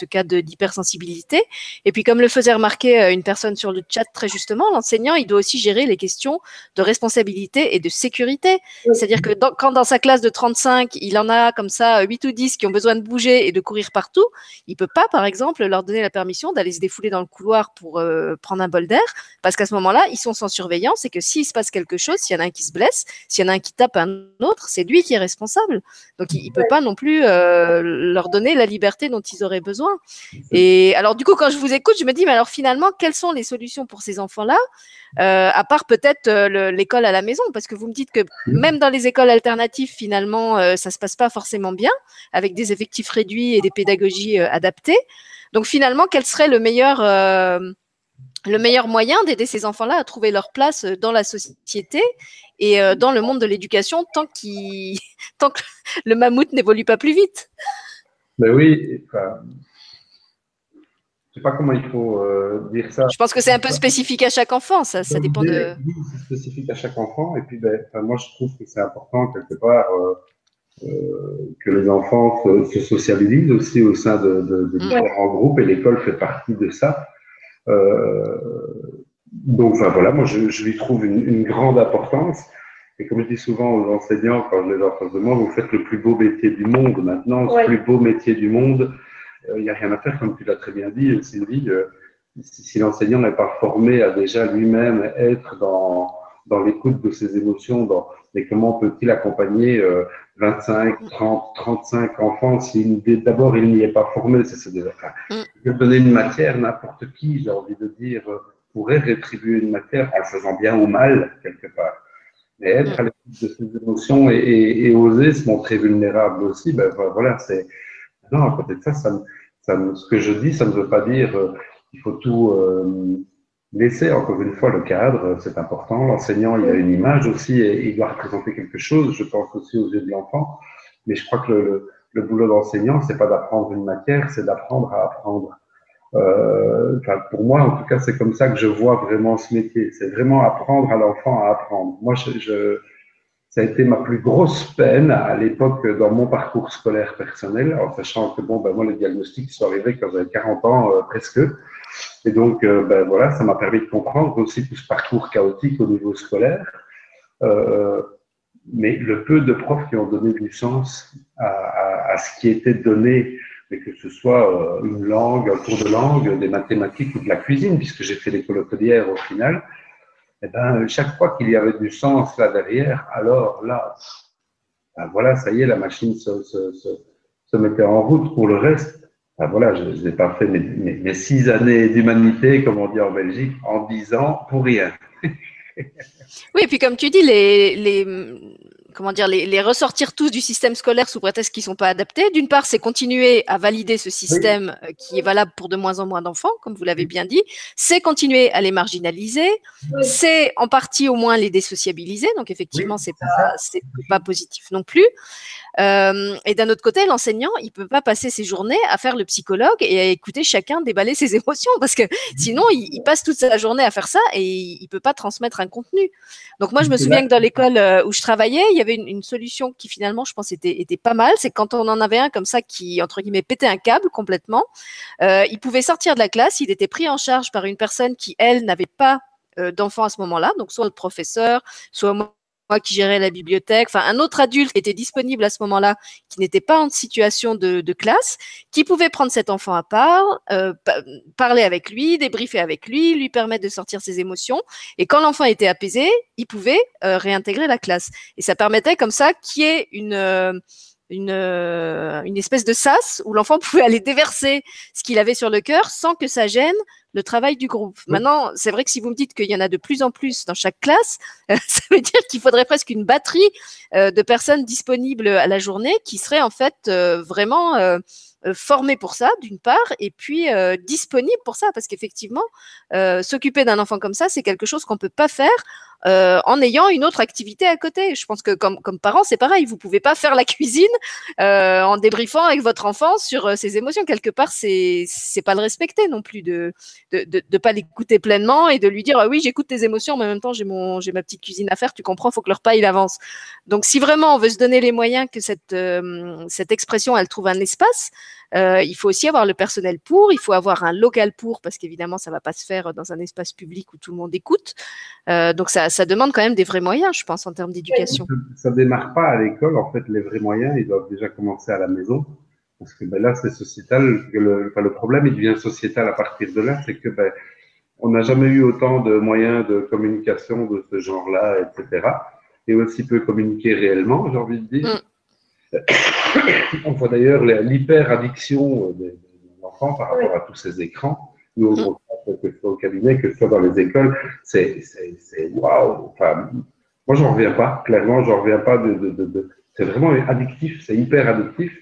cas d'hypersensibilité. Et puis comme le faisait remarquer une personne sur le chat très justement, l'enseignant il doit aussi gérer les questions de responsabilité et de sécurité. C'est-à-dire que quand dans sa classe de 35, il en a comme ça 8 ou 10 qui ont besoin de bouger et de courir partout, il peut pas, par exemple, leur donner la permission d'aller se défouler dans le couloir pour prendre un bol d'air, parce qu'à ce moment-là, ils sont sans surveillance et que s'il se passe quelque chose, s'il y en a un qui se blesse, s'il y en a un qui tape un autre, c'est lui qui est responsable. Donc, il peut pas non plus leur donner la liberté dont ils auraient besoin. Et alors, du coup, quand je vous écoute, je me dis, mais alors finalement, quelles sont les solutions pour ces enfants-là, à part peut-être l'école à la maison, parce que vous me dites que même dans les écoles alternatives, finalement, ça se passe pas forcément bien, avec des effectifs réduits et des pédagogies adaptées. Donc finalement, quel serait le meilleur moyen d'aider ces enfants-là à trouver leur place dans la société et dans le monde de l'éducation tant que le mammouth n'évolue pas plus vite? Ben oui, enfin, je ne sais pas comment il faut dire ça. Je pense que c'est un peu spécifique à chaque enfant, ça dépend de… Oui, c'est spécifique à chaque enfant. Et puis, moi, je trouve que c'est important, quelque part, que les enfants se socialisent aussi au sein de différents groupes, et l'école fait partie de ça. Donc, enfin, voilà, moi, je lui trouve une grande importance. Et comme je dis souvent aux enseignants, quand je les ai en face de moi, vous faites le plus beau métier du monde maintenant, le plus beau métier du monde. Il n'y a rien à faire, comme tu l'as très bien dit, Sylvie. Si l'enseignant n'est pas formé à déjà lui-même être dans l'écoute de ses émotions, mais comment peut-il accompagner 25, 30, 35 enfants, si d'abord il n'y est pas formé, de donner une matière, n'importe qui, j'ai envie de dire, pourrait rétribuer une matière en faisant bien ou mal, quelque part. Mais être à l'écoute de ses émotions et oser se montrer vulnérable aussi, ben voilà, c'est. Non, à côté de ça, ce que je dis, ça ne veut pas dire qu'il faut tout laisser. Encore une fois, le cadre, c'est important. L'enseignant, il a une image aussi et il doit représenter quelque chose. Je pense aussi aux yeux de l'enfant. Mais je crois que le boulot d'enseignant, c'est pas d'apprendre une matière, c'est d'apprendre à apprendre. Pour moi, en tout cas, c'est comme ça que je vois vraiment ce métier. C'est vraiment apprendre à l'enfant à apprendre. Moi, ça a été ma plus grosse peine à l'époque dans mon parcours scolaire personnel, en sachant que bon, ben moi, les diagnostics sont arrivés quand j'avais 40 ans presque. Et donc, ben voilà, ça m'a permis de comprendre aussi tout ce parcours chaotique au niveau scolaire. Mais le peu de profs qui ont donné du sens à ce qui était donné, mais que ce soit une langue, un cours de langue, des mathématiques ou de la cuisine, puisque j'ai fait l'école hôtelière au final, eh ben, chaque fois qu'il y avait du sens là derrière, alors là, ben voilà, ça y est, la machine se mettait en route. Pour le reste, ben voilà, je n'ai pas fait mes 6 années d'humanité, comme on dit en Belgique, en 10 ans, pour rien. Oui, et puis comme tu dis, comment dire, les ressortir tous du système scolaire sous prétexte qu'ils ne sont pas adaptés. D'une part, c'est continuer à valider ce système qui est valable pour de moins en moins d'enfants, comme vous l'avez bien dit. C'est continuer à les marginaliser. C'est en partie au moins les désociabiliser. Donc effectivement, c'est pas positif non plus. Et d'un autre côté, l'enseignant, il peut pas passer ses journées à faire le psychologue et à écouter chacun déballer ses émotions parce que sinon, il passe toute sa journée à faire ça et il peut pas transmettre un contenu. Donc moi, je me souviens que dans l'école où je travaillais, il y avait une solution qui finalement, je pense, était pas mal. C'est quand on en avait un comme ça qui, entre guillemets, pétait un câble complètement, il pouvait sortir de la classe, il était pris en charge par une personne qui, elle, n'avait pas d'enfant à ce moment-là, donc soit le professeur, soit moi qui gérais la bibliothèque, enfin un autre adulte qui était disponible à ce moment-là, qui n'était pas en situation de classe, qui pouvait prendre cet enfant à part, parler avec lui, débriefer avec lui permettre de sortir ses émotions. Et quand l'enfant était apaisé, il pouvait réintégrer la classe. Et ça permettait comme ça qu'il y ait une espèce de sas où l'enfant pouvait aller déverser ce qu'il avait sur le cœur sans que ça gêne le travail du groupe. Maintenant, c'est vrai que si vous me dites qu'il y en a de plus en plus dans chaque classe, ça veut dire qu'il faudrait presque une batterie de personnes disponibles à la journée qui seraient en fait vraiment formées pour ça, d'une part, et puis disponibles pour ça, parce qu'effectivement, s'occuper d'un enfant comme ça, c'est quelque chose qu'on ne peut pas faire en ayant une autre activité à côté. Je pense que comme parents, c'est pareil. Vous pouvez pas faire la cuisine en débriefant avec votre enfant sur ses émotions. Quelque part, c'est pas le respecter non plus de pas l'écouter pleinement et de lui dire ah oui, j'écoute tes émotions, mais en même temps j'ai ma petite cuisine à faire. Tu comprends, faut que le repas il avance. Donc si vraiment on veut se donner les moyens que cette expression elle trouve un espace, il faut aussi avoir le personnel pour, il faut avoir un local pour, parce qu'évidemment ça va pas se faire dans un espace public où tout le monde écoute. Donc ça demande quand même des vrais moyens, je pense, en termes d'éducation. Ça démarre pas à l'école, en fait, les vrais moyens, ils doivent déjà commencer à la maison. Parce que ben là, c'est sociétal. Le problème, il devient sociétal à partir de là, c'est que ben, on n'a jamais eu autant de moyens de communication de ce genre-là, etc. Et aussi peu communiquer réellement, j'ai envie de dire. On voit d'ailleurs l'hyper-addiction des enfants par rapport à tous ces écrans. Nous, on constate que ce soit au cabinet, que ce soit dans les écoles, c'est waouh. Enfin, moi, j'en reviens pas. Clairement, j'en reviens pas c'est vraiment addictif, c'est hyper addictif.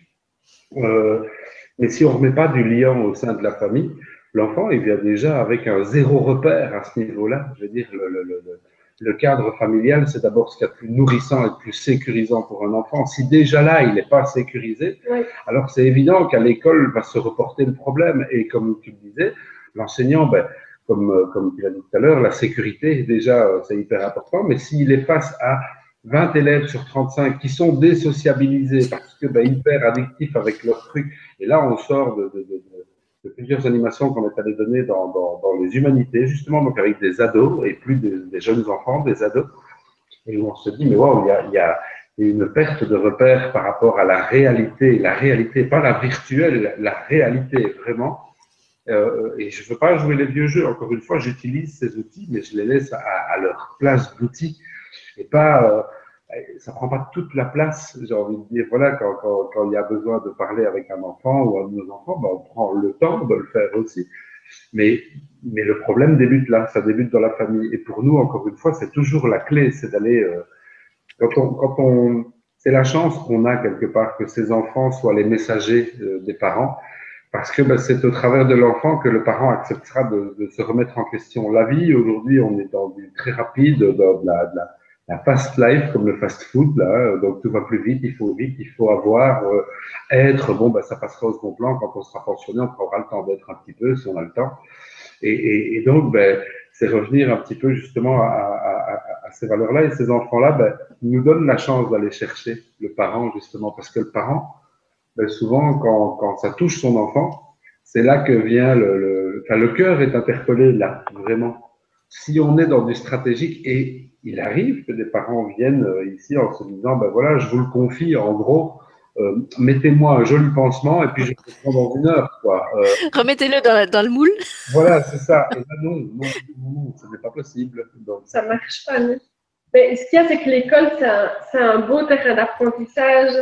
Mais si on remet pas du lien au sein de la famille, l'enfant, il vient déjà avec un zéro repère à ce niveau-là. Je veux dire, le cadre familial, c'est d'abord ce qu'il y a de plus nourrissant et de plus sécurisant pour un enfant. Si déjà là, il n'est pas sécurisé, alors c'est évident qu'à l'école va se reporter le problème. Et comme tu le disais, l'enseignant, ben, comme tu l'as dit tout à l'heure, la sécurité, déjà, c'est hyper important. Mais s'il est face à 20 élèves sur 35 qui sont désociabilisés parce que ben, hyper addictifs avec leur truc, et là, on sort de plusieurs animations qu'on est allé donner dans les humanités, justement, donc avec des ados et plus des jeunes enfants, des ados, et où on se dit, mais wow, il y a une perte de repère par rapport à la réalité, pas la virtuelle, la réalité, vraiment. Et je ne veux pas jouer les vieux jeux, encore une fois, j'utilise ces outils, mais je les laisse à leur place d'outils, et pas ça prend pas toute la place, j'ai envie de dire. Voilà, quand il y a besoin de parler avec un enfant ou un de nos enfants, ben, on prend le temps de le faire aussi. Mais, mais le problème débute là, ça débute dans la famille. Et pour nous, encore une fois, c'est toujours la clé, c'est d'aller, c'est la chance qu'on a quelque part que ces enfants soient les messagers des parents, parce que ben, c'est au travers de l'enfant que le parent acceptera de se remettre en question. La vie, aujourd'hui, on est dans du très rapide, dans la fast life, comme le fast food, là, donc tout va plus vite, il faut avoir, être, bon, ben, ça passera au second plan, quand on sera pensionné, on prendra le temps d'être un petit peu, si on a le temps. Et donc, ben, c'est revenir un petit peu justement à ces valeurs-là. Et ces enfants-là ben, nous donnent la chance d'aller chercher le parent, justement, parce que le parent, ben, souvent, quand ça touche son enfant, c'est là que vient enfin, le cœur est interpellé là, vraiment. Si on est dans du stratégique, et il arrive que des parents viennent ici en se disant, ben voilà, je vous le confie, en gros, mettez-moi un joli pansement et puis je le prends dans 1 heure, quoi. Remettez-le dans le moule. Voilà, c'est ça. Et là, non, ce n'est pas possible. Donc, ça marche pas, non. Mais ce qu'il y a, c'est que l'école, c'est un beau terrain d'apprentissage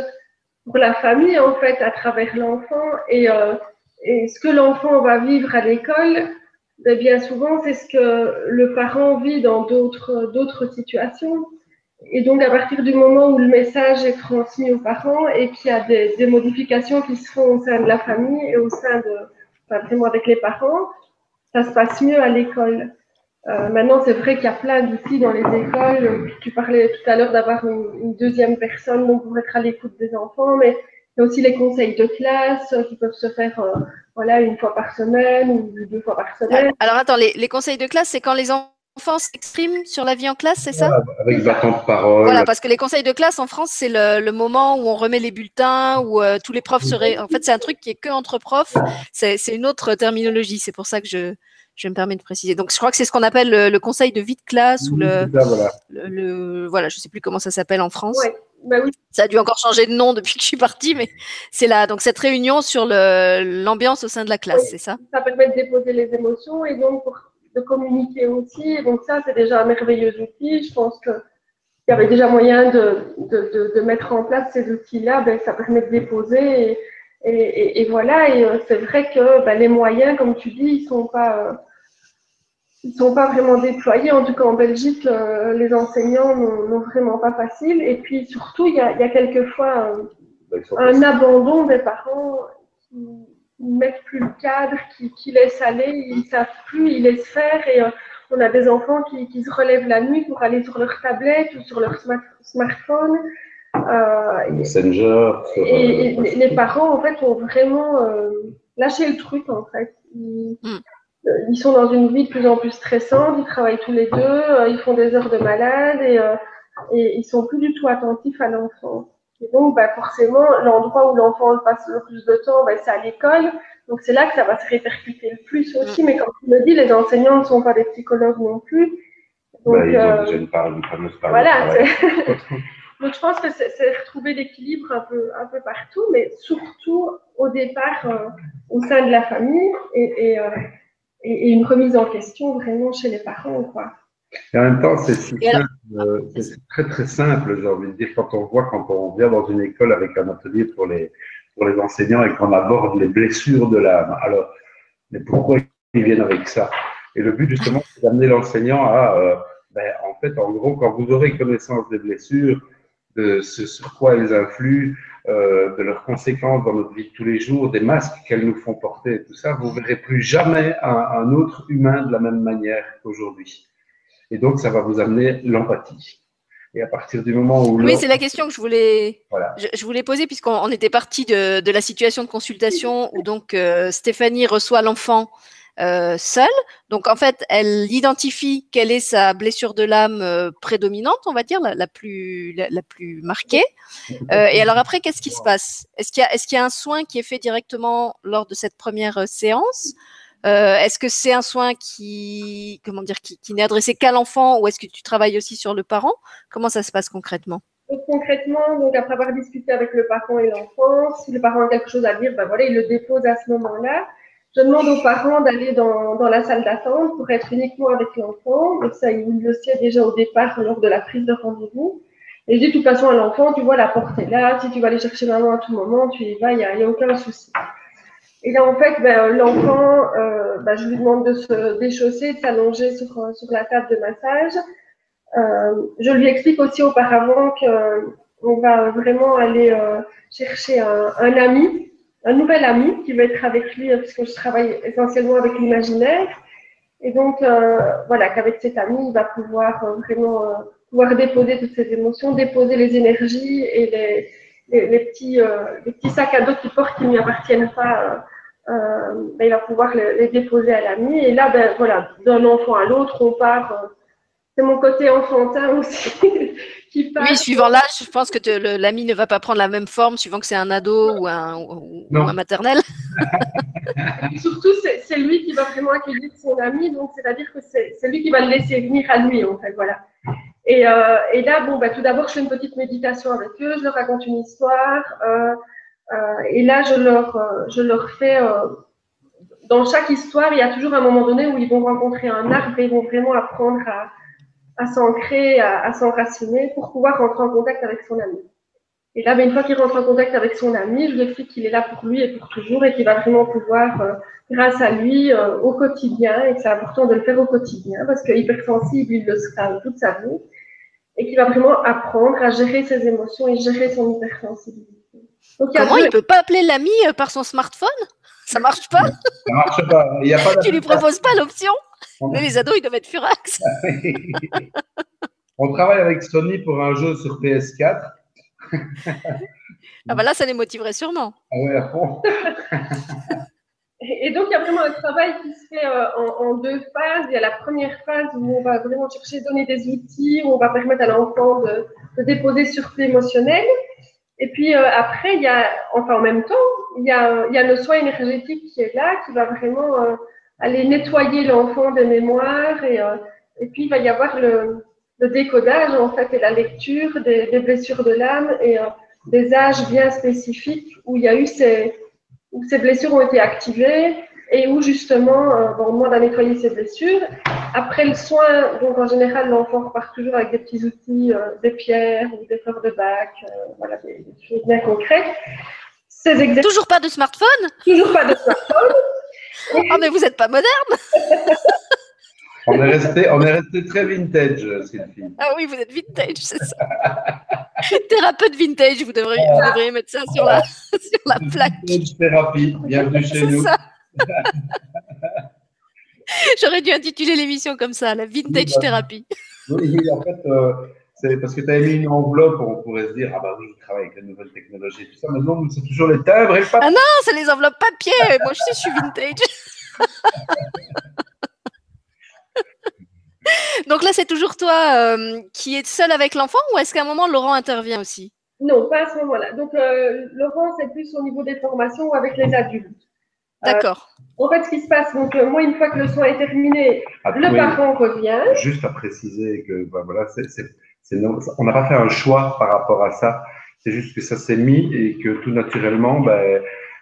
pour la famille, en fait, à travers l'enfant. Et ce que l'enfant va vivre à l'école, ben, bien souvent, c'est ce que le parent vit dans d'autres situations. Et donc, à partir du moment où le message est transmis aux parents et qu'il y a des modifications qui se font au sein de la famille et au sein de, enfin, vraiment avec les parents, ça se passe mieux à l'école. Maintenant, c'est vrai qu'il y a plein d'outils dans les écoles. Tu parlais tout à l'heure d'avoir une deuxième personne donc pour être à l'écoute des enfants, mais il y a aussi les conseils de classe qui peuvent se faire voilà, 1 fois par semaine ou 2 fois par semaine. Alors attends, les conseils de classe, c'est quand les enfants s'expriment sur la vie en classe, c'est ça? avec bâton de parole. Voilà, parce que les conseils de classe en France, c'est le moment où on remet les bulletins, où tous les profs seraient. En fait, c'est un truc qui est que entre profs. C'est une autre terminologie. C'est pour ça que je me permets de préciser. Donc, je crois que c'est ce qu'on appelle le conseil de vie de classe ou voilà, je sais plus comment ça s'appelle en France. Ouais, bah oui. Ça a dû encore changer de nom depuis que je suis partie, mais c'est là. Donc, cette réunion sur l'ambiance au sein de la classe, Oui, c'est ça? Ça permet de déposer les émotions et donc de communiquer aussi. Et donc, ça, c'est déjà un merveilleux outil. Je pense qu'il y avait déjà moyen de mettre en place ces outils-là. Ben, ça permet de déposer. Et voilà. Et c'est vrai que ben, les moyens, comme tu dis, ils sont pas vraiment déployés. En tout cas, en Belgique, les enseignants n'ont vraiment pas facile. Et puis, surtout, il y a quelquefois un abandon des parents qui ne mettent plus le cadre, qui laissent aller, ils ne savent plus, ils laissent faire. Et on a des enfants qui se relèvent la nuit pour aller sur leur tablette ou sur leur smartphone. Messenger. Et les parents, en fait, ont vraiment lâché le truc, en fait. Ils sont dans une vie de plus en plus stressante, ils travaillent tous les deux, ils font des heures de malade et ils sont plus du tout attentifs à l'enfant. Et donc, bah, forcément, l'endroit où l'enfant passe le plus de temps, bah, c'est à l'école. Donc, c'est là que ça va se répercuter le plus aussi. Mais comme tu me dis, les enseignants ne sont pas des psychologues non plus. Donc, ils ont déjà une fameuse part. Voilà. Donc, je pense que c'est retrouver l'équilibre un peu partout, mais surtout au départ au sein de la famille et une remise en question vraiment chez les parents, quoi. Et en même temps, c'est très très simple, j'ai envie de dire, quand on vient dans une école avec un atelier pour les enseignants et qu'on aborde les blessures de l'âme. Alors, mais pourquoi ils viennent avec ça? Et le but justement, c'est d'amener l'enseignant à, en fait, en gros, quand vous aurez connaissance des blessures, de ce sur quoi elles influent, de leurs conséquences dans notre vie de tous les jours, des masques qu'elles nous font porter et tout ça, vous ne verrez plus jamais un autre humain de la même manière qu'aujourd'hui. Et donc, ça va vous amener l'empathie. Et à partir du moment où… Oui, c'est la question que je voulais poser, puisqu'on était parti de la situation de consultation où donc Stéphanie reçoit l'enfant seule. Donc, en fait, elle identifie quelle est sa blessure de l'âme prédominante, on va dire, la plus marquée. Et alors après, qu'est-ce qui se passe? Est-ce qu'il y a un soin qui est fait directement lors de cette première séance? Est-ce que c'est un soin qui n'est adressé qu'à l'enfant ou est-ce que tu travailles aussi sur le parent? Comment ça se passe concrètement? Donc, concrètement, donc après avoir discuté avec le parent et l'enfant, si le parent a quelque chose à dire, ben voilà, il le dépose à ce moment-là. Je demande aux parents d'aller dans la salle d'attente pour être uniquement avec l'enfant. Donc ça, il le sait déjà au départ lors de la prise de rendez-vous. Et je dis, de toute façon, à l'enfant, tu vois, la porte est là. Si tu vas aller chercher maman à tout moment, tu y vas, il n'y a aucun souci. Et là, en fait, l'enfant, je lui demande de se déchausser, de s'allonger sur la table de massage. Je lui explique aussi auparavant qu'on va vraiment aller chercher un ami, un nouvel ami qui va être avec lui, puisque je travaille essentiellement avec l'imaginaire. Et donc, voilà, qu'avec cet ami, il va pouvoir pouvoir déposer toutes ses émotions, déposer les énergies et les petits sacs à dos qu'il porte qui ne lui appartiennent pas. Il va pouvoir les déposer à l'ami. Et là, voilà, d'un enfant à l'autre, on part. C'est mon côté enfantin aussi qui passe. Oui, suivant l'âge, je pense que l'ami ne va pas prendre la même forme suivant que c'est un ado ou un maternel. Et surtout, c'est lui qui va vraiment accueillir son ami, donc c'est-à-dire que c'est lui qui va le laisser venir à lui, en fait, voilà. Et là, tout d'abord, je fais une petite méditation avec eux, je leur raconte une histoire, et là, je leur fais, dans chaque histoire, il y a toujours un moment donné où ils vont rencontrer un arbre et ils vont vraiment apprendre à s'ancrer, à s'enraciner pour pouvoir rentrer en contact avec son ami. Et là, une fois qu'il rentre en contact avec son ami, je lui explique qu'il est là pour lui et pour toujours et qu'il va vraiment pouvoir, grâce à lui, au quotidien, et que c'est important de le faire au quotidien parce qu'hypersensible, il le sera toute sa vie, et qu'il va vraiment apprendre à gérer ses émotions et gérer son hypersensibilité. Donc, comment il ne peut pas appeler l'ami par son smartphone? Ça marche pas? Ça marche pas. Il y a pas tu lui proposes pas l'option? Mais les ados, ils doivent être furax. On travaille avec Sony pour un jeu sur PS4. Ah bah là, ça les motiverait sûrement. Ah ouais, à fond. Et donc, il y a vraiment un travail qui se fait en deux phases. Il y a la première phase où on va vraiment chercher, donner des outils, où on va permettre à l'enfant de déposer surplus émotionnel. Et puis après, en même temps, il y a le soin énergétique qui est là, qui va vraiment aller nettoyer l'enfant des mémoires. Et puis, il va y avoir le décodage, en fait, et la lecture des blessures de l'âme et des âges bien spécifiques où il y a eu où ces blessures ont été activées et où justement, on demande à nettoyer ces blessures. Après le soin, donc en général, l'enfant repart toujours avec des petits outils, des pierres ou des fleurs de bac, voilà, des choses bien concrètes. Toujours pas de smartphone? Toujours pas de smartphone. Oh, mais vous n'êtes pas moderne. On est resté très vintage, Sylvie. Ah oui, vous êtes vintage, c'est ça. Thérapeute vintage, vous devriez mettre ça sur la plaque. Vintage thérapie, bienvenue chez nous. Ça. J'aurais dû intituler l'émission comme ça, la vintage thérapie. Oui, en fait, c'est parce que tu avais mis une enveloppe, on pourrait se dire, ah bah oui, il travaille avec la nouvelle technologie et tout ça, mais non, c'est toujours les timbres et le papier. Ah non, c'est les enveloppes papier, moi je suis vintage. Donc là, c'est toujours toi qui es seule avec l'enfant ou est-ce qu'à un moment, Laurent intervient aussi? Non, pas à ce moment-là. Donc, Laurent, c'est plus au niveau des formations ou avec les adultes. D'accord. En fait, ce qui se passe, donc moi, une fois que le soin est terminé, le parent revient. Juste à préciser que voilà, on n'a pas fait un choix par rapport à ça. C'est juste que ça s'est mis et que tout naturellement,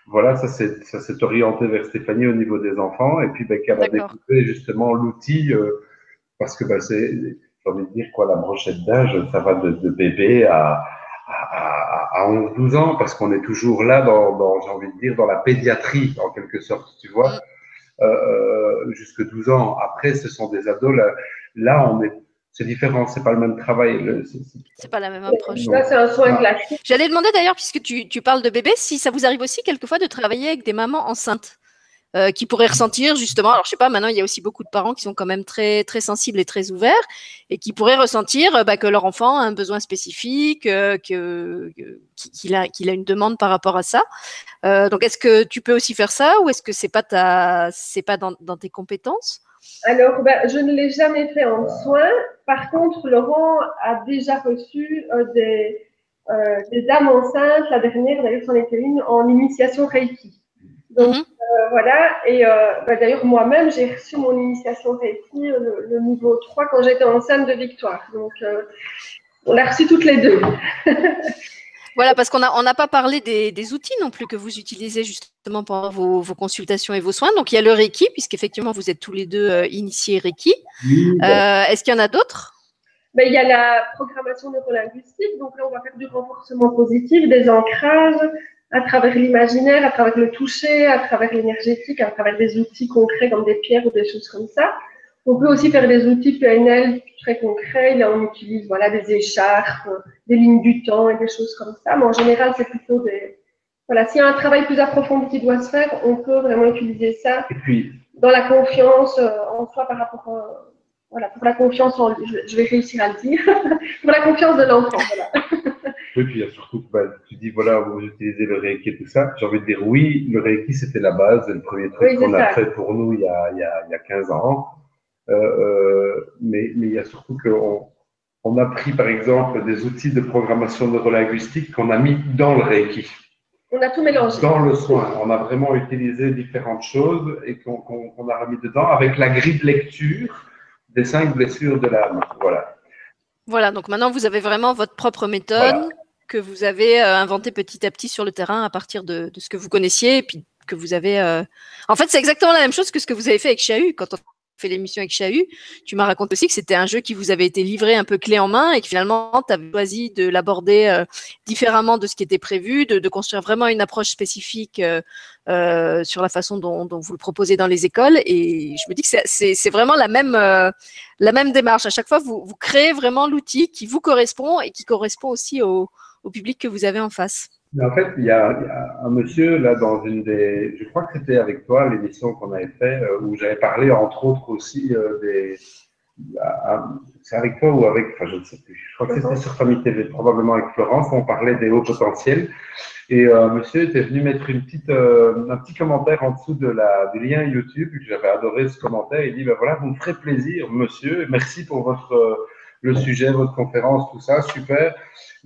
voilà, ça s'est orienté vers Stéphanie au niveau des enfants et puis qu'elle va développer justement l'outil parce que j'ai envie de dire quoi, la brochette d'âge, ça va de bébé à 11-12 ans parce qu'on est toujours là j'ai envie de dire, dans la pédiatrie en quelque sorte, tu vois, jusque 12 ans. Après, ce sont des ados. Là c'est différent, c'est pas le même travail. C'est pas la même approche. Là, c'est un soin classique. J'allais demander d'ailleurs, puisque tu parles de bébé, si ça vous arrive aussi quelquefois de travailler avec des mamans enceintes qui pourraient ressentir justement, alors je sais pas, maintenant il y a aussi beaucoup de parents qui sont quand même très, très sensibles et très ouverts et qui pourraient ressentir que leur enfant a un besoin spécifique, qu'il a une demande par rapport à ça. Donc est-ce que tu peux aussi faire ça ou est-ce que c'est pas dans tes compétences? Alors, je ne l'ai jamais fait en soins. Par contre, Laurent a déjà reçu des dames enceintes, la dernière, d'ailleurs, c'en était une, en initiation Reiki. Donc, voilà. Et d'ailleurs, moi-même, j'ai reçu mon initiation Reiki, le niveau 3, quand j'étais enceinte de Victoire. Donc, on l'a reçu toutes les deux. Voilà, parce qu'on n'a pas parlé des outils non plus que vous utilisez justement pendant vos consultations et vos soins. Donc, il y a le Reiki, puisqu'effectivement, vous êtes tous les deux initiés Reiki. Est-ce qu'il y en a d'autres? Ben, il y a la programmation neurolinguistique. Donc là, on va faire du renforcement positif, des ancrages à travers l'imaginaire, à travers le toucher, à travers l'énergétique, à travers des outils concrets comme des pierres ou des choses comme ça. On peut aussi faire des outils PNL très concrets. Là, on utilise voilà, des écharpes, des lignes du temps et des choses comme ça. Mais en général, c'est plutôt des... Voilà, s'il y a un travail plus approfondi qui doit se faire, on peut vraiment utiliser ça Et puis, dans la confiance en soi par rapport à... Voilà, pour la confiance en lui, je vais réussir à le dire, pour la confiance de l'enfant, voilà. oui, puis il y a surtout, tu dis, voilà, vous utilisez le Reiki et tout ça. J'ai envie de dire, oui, le Reiki, c'était la base, le premier truc Oui, qu'on a ça. fait pour nous il y a 15 ans. Mais il y a surtout on a pris, par exemple, des outils de programmation neurolinguistique qu'on a mis dans le Reiki. On a tout mélangé. Dans le soin, on a vraiment utilisé différentes choses et qu'on a remis dedans avec la grille de lecture des 5 blessures de l'âme. Voilà. Voilà, donc maintenant vous avez vraiment votre propre méthode que vous avez inventée petit à petit sur le terrain à partir de ce que vous connaissiez et puis que vous avez. En fait, c'est exactement la même chose que ce que vous avez fait avec Chahu. Quand on fait l'émission avec Chahu, tu m'as raconté aussi que c'était un jeu qui vous avait été livré un peu clé en main et que finalement tu avais choisi de l'aborder différemment de ce qui était prévu, de construire vraiment une approche spécifique sur la façon dont vous le proposez dans les écoles. Et je me dis que c'est vraiment la même démarche. À chaque fois, vous créez vraiment l'outil qui vous correspond et qui correspond aussi au public que vous avez en face. Mais en fait, il y a un monsieur là dans une des, je crois que c'était avec toi l'émission qu'on avait fait où j'avais parlé entre autres aussi c'est avec toi ou avec, enfin je ne sais plus. Je crois que c'était sur Famille TV, probablement avec Florence. On parlait des hauts potentiels et monsieur était venu mettre un petit commentaire en dessous du lien YouTube. J'avais adoré ce commentaire. Il dit ben voilà, vous me ferez plaisir, monsieur. Merci pour le sujet, votre conférence, tout ça, super.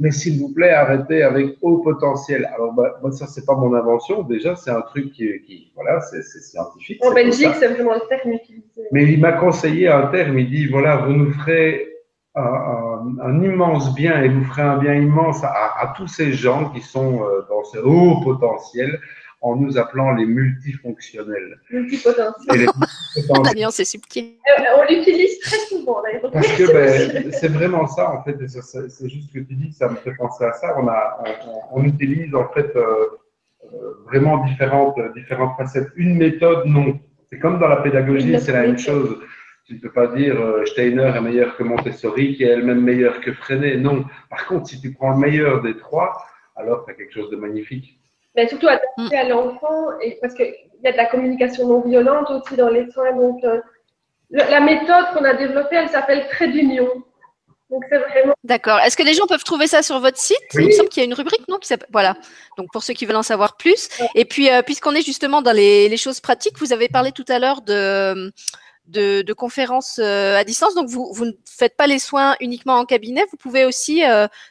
Mais s'il vous plaît, arrêtez avec haut potentiel. Alors, moi, ça, c'est pas mon invention. Déjà, c'est un truc voilà, c'est scientifique. En Belgique, c'est vraiment le terme utilisé. Mais il m'a conseillé un terme. Il dit, voilà, vous nous ferez un immense bien et vous ferez un bien immense à tous ces gens qui sont dans ce haut potentiel en nous appelant les multifonctionnels. Multipotentiels. Damien, c'est subtil. On l'utilise très souvent, d'ailleurs. Parce que c'est vraiment ça, en fait. C'est juste ce que tu dis, ça me fait penser à ça. On utilise, en fait, vraiment différentes facettes. Une méthode, non. C'est comme dans la pédagogie, c'est la même chose. Tu ne peux pas dire Steiner est meilleur que Montessori, qui est elle-même meilleure que Freinet. Non. Par contre, si tu prends le meilleur des trois, alors tu as quelque chose de magnifique. Mais surtout adapté à l'enfant, parce qu'il y a de la communication non violente aussi dans les soins. Donc, la méthode qu'on a développée, elle s'appelle Trait d'union. Donc, c'est vraiment. D'accord. Est-ce que les gens peuvent trouver ça sur votre site? Oui. Il me semble qu'il y a une rubrique, non, qui s'appelle. Voilà. Donc, pour ceux qui veulent en savoir plus. Et puis, puisqu'on est justement dans les choses pratiques, vous avez parlé tout à l'heure de conférences à distance. Donc, vous ne faites pas les soins uniquement en cabinet. Vous pouvez aussi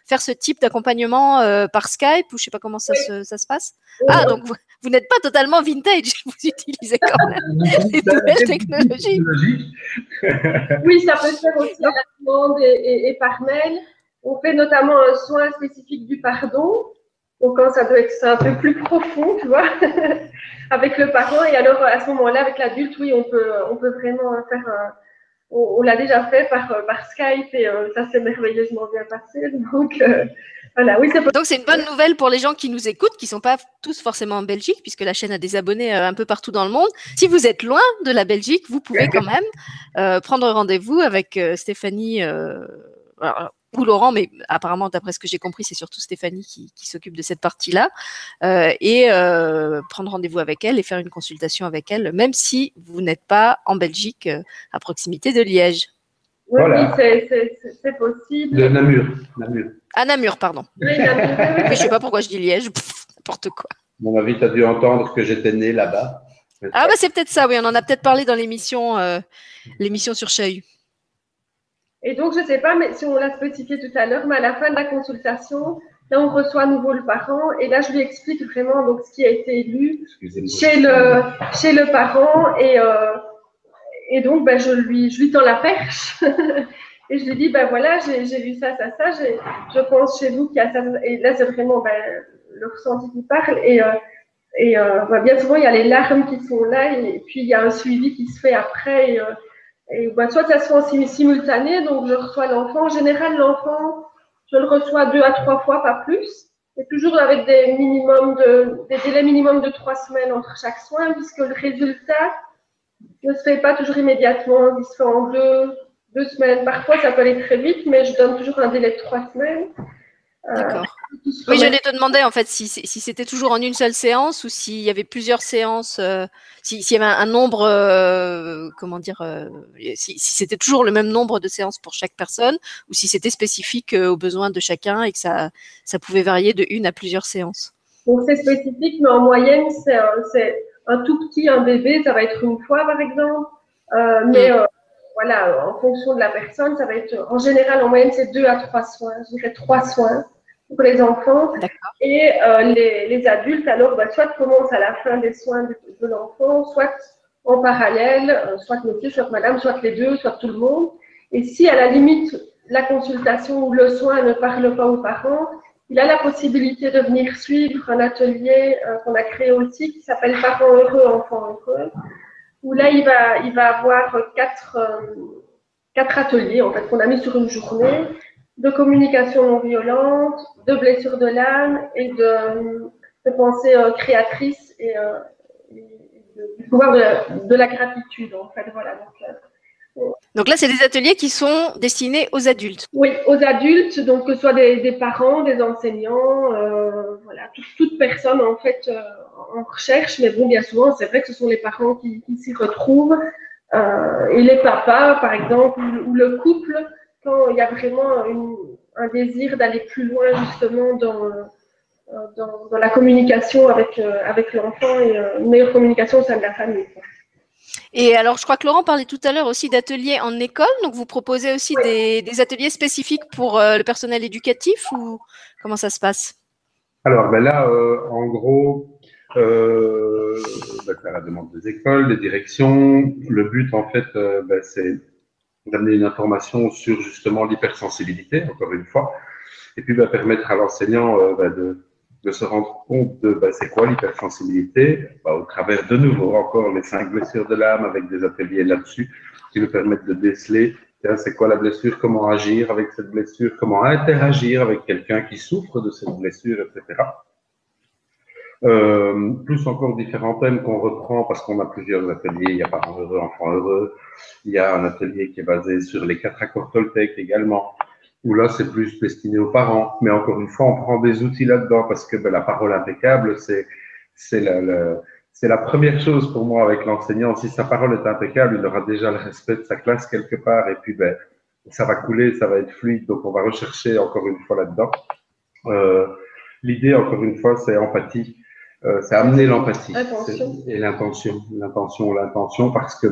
faire ce type d'accompagnement par Skype ou je ne sais pas comment ça se passe. Ah, donc vous n'êtes pas totalement vintage. Vous utilisez quand même les nouvelles technologies. Oui, ça peut se faire aussi à la demande et par mail. On fait notamment un soin spécifique du pardon. Donc, quand ça doit être un peu plus profond, tu vois, avec le parent. Et alors, à ce moment-là, avec l'adulte, oui, on peut vraiment faire on l'a déjà fait par Skype et ça s'est merveilleusement bien passé. Donc, voilà, oui, c'est possible. Donc, c'est une bonne nouvelle pour les gens qui nous écoutent, qui ne sont pas tous forcément en Belgique, puisque la chaîne a des abonnés un peu partout dans le monde. Si vous êtes loin de la Belgique, vous pouvez quand même prendre rendez-vous avec Stéphanie ou Laurent, mais apparemment, d'après ce que j'ai compris, c'est surtout Stéphanie qui s'occupe de cette partie-là, et prendre rendez-vous avec elle et faire une consultation avec elle, même si vous n'êtes pas en Belgique, à proximité de Liège. Oui, voilà. c'est possible. De Namur. À Namur, pardon. Oui, Namur. Mais je ne sais pas pourquoi je dis Liège, n'importe quoi. À mon avis, tu as dû entendre que j'étais né là-bas. Ah, bah c'est peut-être ça, oui, on en a peut-être parlé dans l'émission sur Chahu. Et donc, je ne sais pas, mais si on l'a spécifié tout à l'heure, mais à la fin de la consultation, là, on reçoit à nouveau le parent et là, je lui explique vraiment donc, ce qui a été lu chez le parent et donc, ben, je lui tends la perche et je lui dis, ben voilà, j'ai vu ça, je pense chez vous qu'il y a ça, et là, c'est vraiment le ressenti qui parle et bien souvent, il y a les larmes qui sont là et puis il y a un suivi qui se fait après Et bah, soit ça se fait en simultané, donc je reçois l'enfant. En général, l'enfant, je le reçois 2 à 3 fois, pas plus. Et toujours avec des délais minimum de 3 semaines entre chaque soin, puisque le résultat ne se fait pas toujours immédiatement. Il se fait en 2 semaines. Parfois, ça peut aller très vite, mais je donne toujours un délai de 3 semaines. D'accord. Oui, j'allais te demander en fait si c'était toujours en une seule séance ou s'il y avait plusieurs séances, s'il y avait un nombre, comment dire, si c'était toujours le même nombre de séances pour chaque personne ou si c'était spécifique aux besoins de chacun et que ça pouvait varier de une à plusieurs séances. Donc c'est spécifique, mais en moyenne, c'est un tout petit, un bébé, ça va être une fois par exemple. Mais voilà, en fonction de la personne, ça va être, en général, en moyenne, c'est 2 à 3 soins. Je dirais 3 soins pour les enfants. Et les adultes, alors, bah, soit commencent à la fin des soins de l'enfant, soit en parallèle, soit monsieur, soit madame, soit les deux, soit tout le monde. Et si à la limite, la consultation ou le soin ne parle pas aux parents, il a la possibilité de venir suivre un atelier qu'on a créé aussi qui s'appelle Parents heureux, enfants heureux, où là, il va avoir quatre ateliers en fait, qu'on a mis sur une journée de communication non violente, de blessures de l'âme et de pensée créatrice et du pouvoir de la gratitude en fait. Voilà. Donc là, c'est des ateliers qui sont destinés aux adultes. Oui, aux adultes, donc que ce soit des parents, des enseignants, voilà, toute personne en fait en recherche. Mais bon, bien souvent, c'est vrai que ce sont les parents qui s'y retrouvent et les papas, par exemple, ou le couple, quand il y a vraiment un désir d'aller plus loin justement dans la communication avec l'enfant et une meilleure communication au sein de la famille. Et alors, je crois que Laurent parlait tout à l'heure aussi d'ateliers en école. Donc, vous proposez aussi des ateliers spécifiques pour le personnel éducatif ou comment ça se passe? Alors, ben là, en gros, c'est à la demande des écoles, des directions. Le but, en fait, c'est d'amener une information sur justement l'hypersensibilité, encore une fois, et puis permettre à l'enseignant de se rendre compte de c'est quoi l'hypersensibilité, au travers de nouveau encore les 5 blessures de l'âme avec des ateliers là-dessus qui nous permettent de déceler c'est quoi la blessure, comment agir avec cette blessure, comment interagir avec quelqu'un qui souffre de cette blessure, etc. Plus encore différents thèmes qu'on reprend parce qu'on a plusieurs ateliers. Il y a Parents heureux, enfants heureux. Il y a un atelier qui est basé sur les 4 accords Toltec également, où là, c'est plus destiné aux parents. Mais encore une fois, on prend des outils là-dedans parce que la parole impeccable, c'est la première chose pour moi avec l'enseignant. Si sa parole est impeccable, il aura déjà le respect de sa classe quelque part et puis ça va couler, ça va être fluide. Donc, on va rechercher encore une fois là-dedans. L'idée, encore une fois, c'est empathie. C'est amener l'empathie et l'intention, parce que,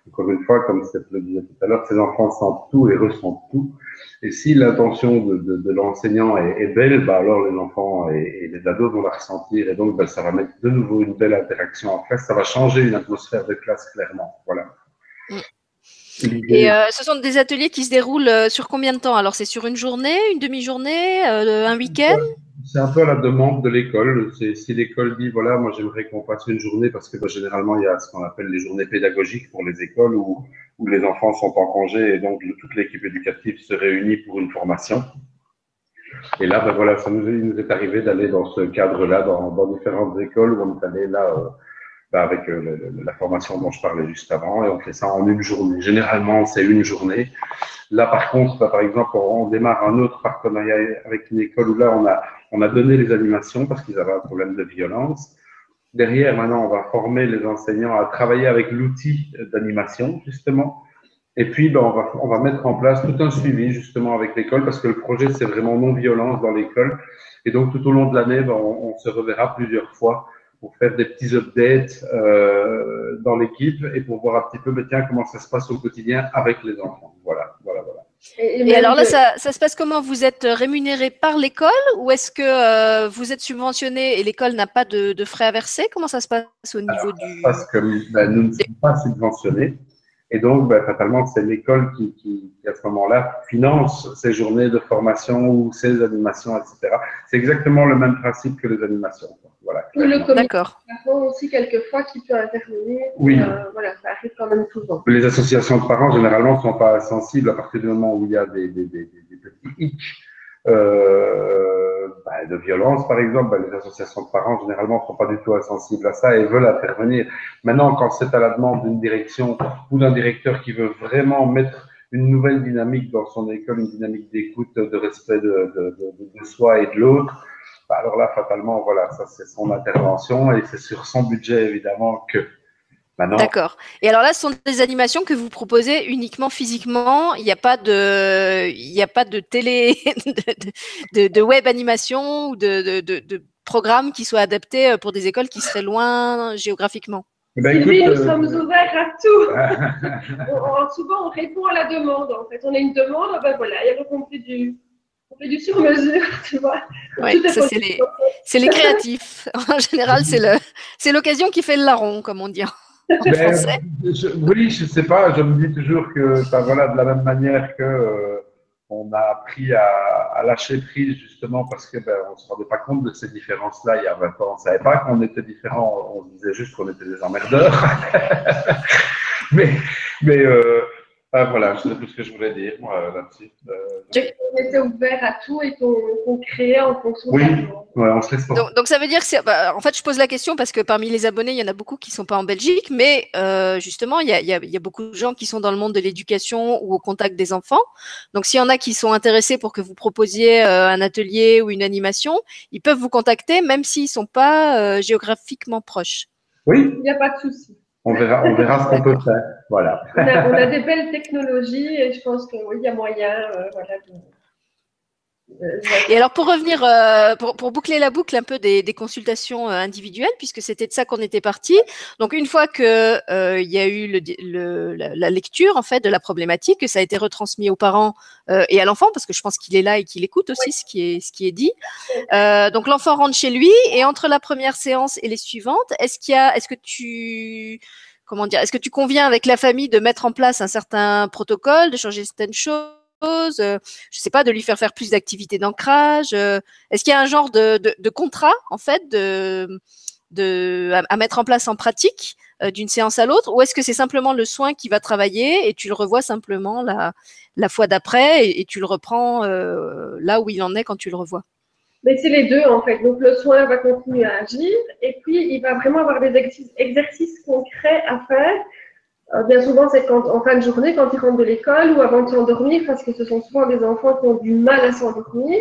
encore une fois, comme je le disais tout à l'heure, ces enfants sentent tout et ressentent tout. Et si l'intention de l'enseignant est belle, alors les enfants et les ados vont la ressentir. Et donc, ça va mettre de nouveau une belle interaction en classe. Ça va changer une atmosphère de classe, clairement. Voilà. Et ce sont des ateliers qui se déroulent sur combien de temps? Alors, c'est sur une journée, une demi-journée, un week-end? C'est un peu à la demande de l'école. Si l'école dit, voilà, moi j'aimerais qu'on passe une journée, parce que généralement il y a ce qu'on appelle les journées pédagogiques pour les écoles où les enfants sont en congé et donc toute l'équipe éducative se réunit pour une formation. Et là, voilà, il nous est arrivé d'aller dans ce cadre-là, dans différentes écoles où on est allé là avec la formation dont je parlais juste avant, et on fait ça en une journée. Généralement, c'est une journée. Là, par contre, par exemple, on démarre un autre partenariat avec une école où là, on a donné les animations parce qu'ils avaient un problème de violence. Derrière, maintenant, on va former les enseignants à travailler avec l'outil d'animation, justement. Et puis, on va mettre en place tout un suivi, justement, avec l'école, parce que le projet, c'est vraiment non-violence dans l'école. Et donc, tout au long de l'année, on se reverra plusieurs fois pour faire des petits updates dans l'équipe et pour voir un petit peu, tiens, comment ça se passe au quotidien avec les enfants. Voilà. Et alors là, ça se passe comment? Vous êtes rémunéré par l'école ou est-ce que vous êtes subventionné et l'école n'a pas de frais à verser? Comment ça se passe au niveau du… Parce que nous ne sommes pas subventionnés et donc fatalement, c'est l'école qui, à ce moment-là, finance ces journées de formation ou ces animations, etc. C'est exactement le même principe que les animations. voilà. Ou le comité D'accord. de parents aussi, quelquefois, qui peut intervenir. Oui. Voilà, ça arrive quand même souvent. Les associations de parents, généralement, ne sont pas sensibles à partir du moment où il y a des petits hics de violence, par exemple. Les associations de parents, généralement, ne sont pas du tout insensibles à ça et veulent intervenir. Maintenant, quand c'est à la demande d'une direction ou d'un directeur qui veut vraiment mettre une nouvelle dynamique dans son école, une dynamique d'écoute, de respect de soi et de l'autre, alors là, fatalement, voilà, ça c'est son intervention et c'est sur son budget, évidemment, que maintenant. D'accord. Et alors là, ce sont des animations que vous proposez uniquement physiquement. Il n'y a pas de télé, de web animation ou de programme qui soit adapté pour des écoles qui seraient loin géographiquement. Sylvie, nous sommes ouverts à tout. Souvent, on répond à la demande. En fait, on a une demande, ben voilà, et alors on fait du sur-mesure, tu vois. Oui, ça c'est les créatifs. En général, c'est l'occasion qui fait le larron, comme on dit. Oui, je sais pas, je me dis toujours que voilà, de la même manière que on a appris à lâcher prise justement parce que on se rendait pas compte de ces différences-là il y a 20 ans. On savait pas qu'on était différents, on disait juste qu'on était des emmerdeurs. mais voilà, c'est tout ce que je voulais dire moi là-dessus. On était ouvert à tout et qu'on créait en fonction de la demande. Ouais, on se laisse pas. Donc ça veut dire que en fait, je pose la question parce que parmi les abonnés, il y en a beaucoup qui sont pas en Belgique, mais justement, il y a beaucoup de gens qui sont dans le monde de l'éducation ou au contact des enfants. Donc, s'il y en a qui sont intéressés pour que vous proposiez un atelier ou une animation, ils peuvent vous contacter, même s'ils sont pas géographiquement proches. Oui. Il n'y a pas de souci. On verra ce qu'on peut faire. Voilà. On a des belles technologies et je pense qu'il y a moyen, voilà. Et alors pour revenir, pour boucler la boucle un peu des consultations individuelles, puisque c'était de ça qu'on était parti. Donc une fois que il y a eu la lecture en fait de la problématique, que ça a été retransmis aux parents et à l'enfant, parce que je pense qu'il est là et qu'il écoute aussi ce qui est dit. Donc l'enfant rentre chez lui et entre la première séance et les suivantes, est-ce que tu conviens avec la famille de mettre en place un certain protocole, de changer certaines choses? Je sais pas, de lui faire plus d'activités d'ancrage. Est-ce qu'il y a un genre de contrat en fait à mettre en place en pratique d'une séance à l'autre, ou est-ce que c'est simplement le soin qui va travailler et tu le revois simplement la fois d'après et tu le reprends là où il en est quand tu le revois? Mais c'est les deux en fait. Donc le soin va continuer à agir et puis il va vraiment avoir des exercices concrets à faire. Bien souvent, c'est en fin de journée, quand ils rentrent de l'école ou avant de s'endormir, parce que ce sont souvent des enfants qui ont du mal à s'endormir,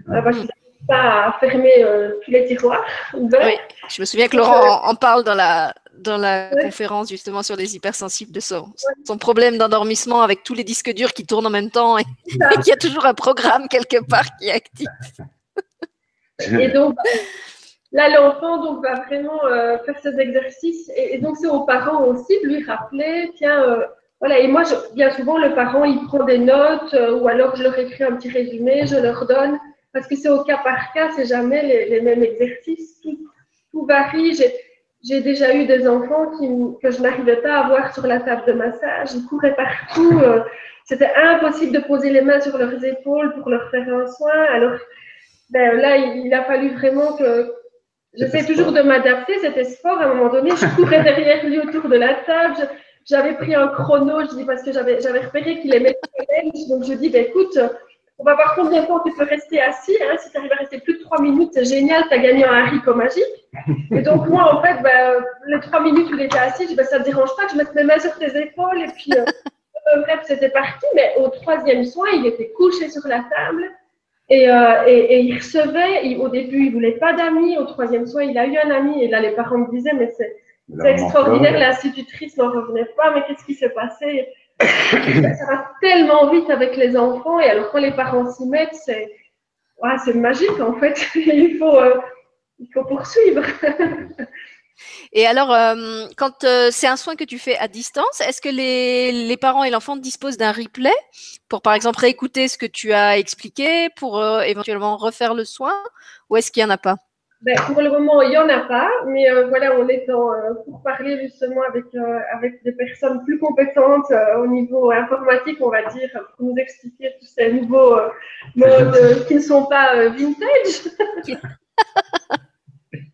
parce qu'ils n'arrivent pas à fermer tous les tiroirs ouverts. Oui, je me souviens que Laurent en parle dans la conférence justement sur les hypersensibles de son problème d'endormissement avec tous les disques durs qui tournent en même temps et qu'il y a toujours un programme quelque part qui est actif. Et donc, là, l'enfant donc, va vraiment faire ces exercices et donc c'est aux parents aussi de lui rappeler, tiens, voilà, et moi, bien souvent, le parent, il prend des notes ou alors je leur écris un petit résumé, je leur donne, parce que c'est au cas par cas, c'est jamais les mêmes exercices, tout varie. J'ai déjà eu des enfants que je n'arrivais pas à voir sur la table de massage, ils couraient partout, c'était impossible de poser les mains sur leurs épaules pour leur faire un soin, alors là, il a fallu vraiment que j'essaie toujours de m'adapter, c'était sport. À un moment donné, je courais derrière lui autour de la table. J'avais pris un chrono, je dis, parce que j'avais repéré qu'il aimait le challenge. Donc, je dis, écoute, on va voir combien de temps tu peux rester assis. Hein. Si tu arrives à rester plus de 3 minutes, c'est génial, tu as gagné un haricot magique. Et donc, moi, en fait, les 3 minutes où il était assis, je dis, ça ne te dérange pas que je mette mes mains sur tes épaules. Et puis, bref, c'était parti. Mais au 3e soin, il était couché sur la table. Et il recevait, au début, il ne voulait pas d'amis. Au 3e soin, il a eu un ami. Et là, les parents me disaient, mais c'est extraordinaire, l'institutrice n'en revenait pas, mais qu'est-ce qui s'est passé? Ça va tellement vite avec les enfants. Et alors, quand les parents s'y mettent, c'est magique, en fait. Il faut poursuivre. Et alors, quand c'est un soin que tu fais à distance, est-ce que les parents et l'enfant disposent d'un replay pour, par exemple, réécouter ce que tu as expliqué, pour éventuellement refaire le soin, ou est-ce qu'il n'y en a pas? Pour le moment, il n'y en a pas, mais voilà, on est pour parler justement avec des personnes plus compétentes au niveau informatique, on va dire, pour nous expliquer tous ces nouveaux modes qui ne sont pas vintage.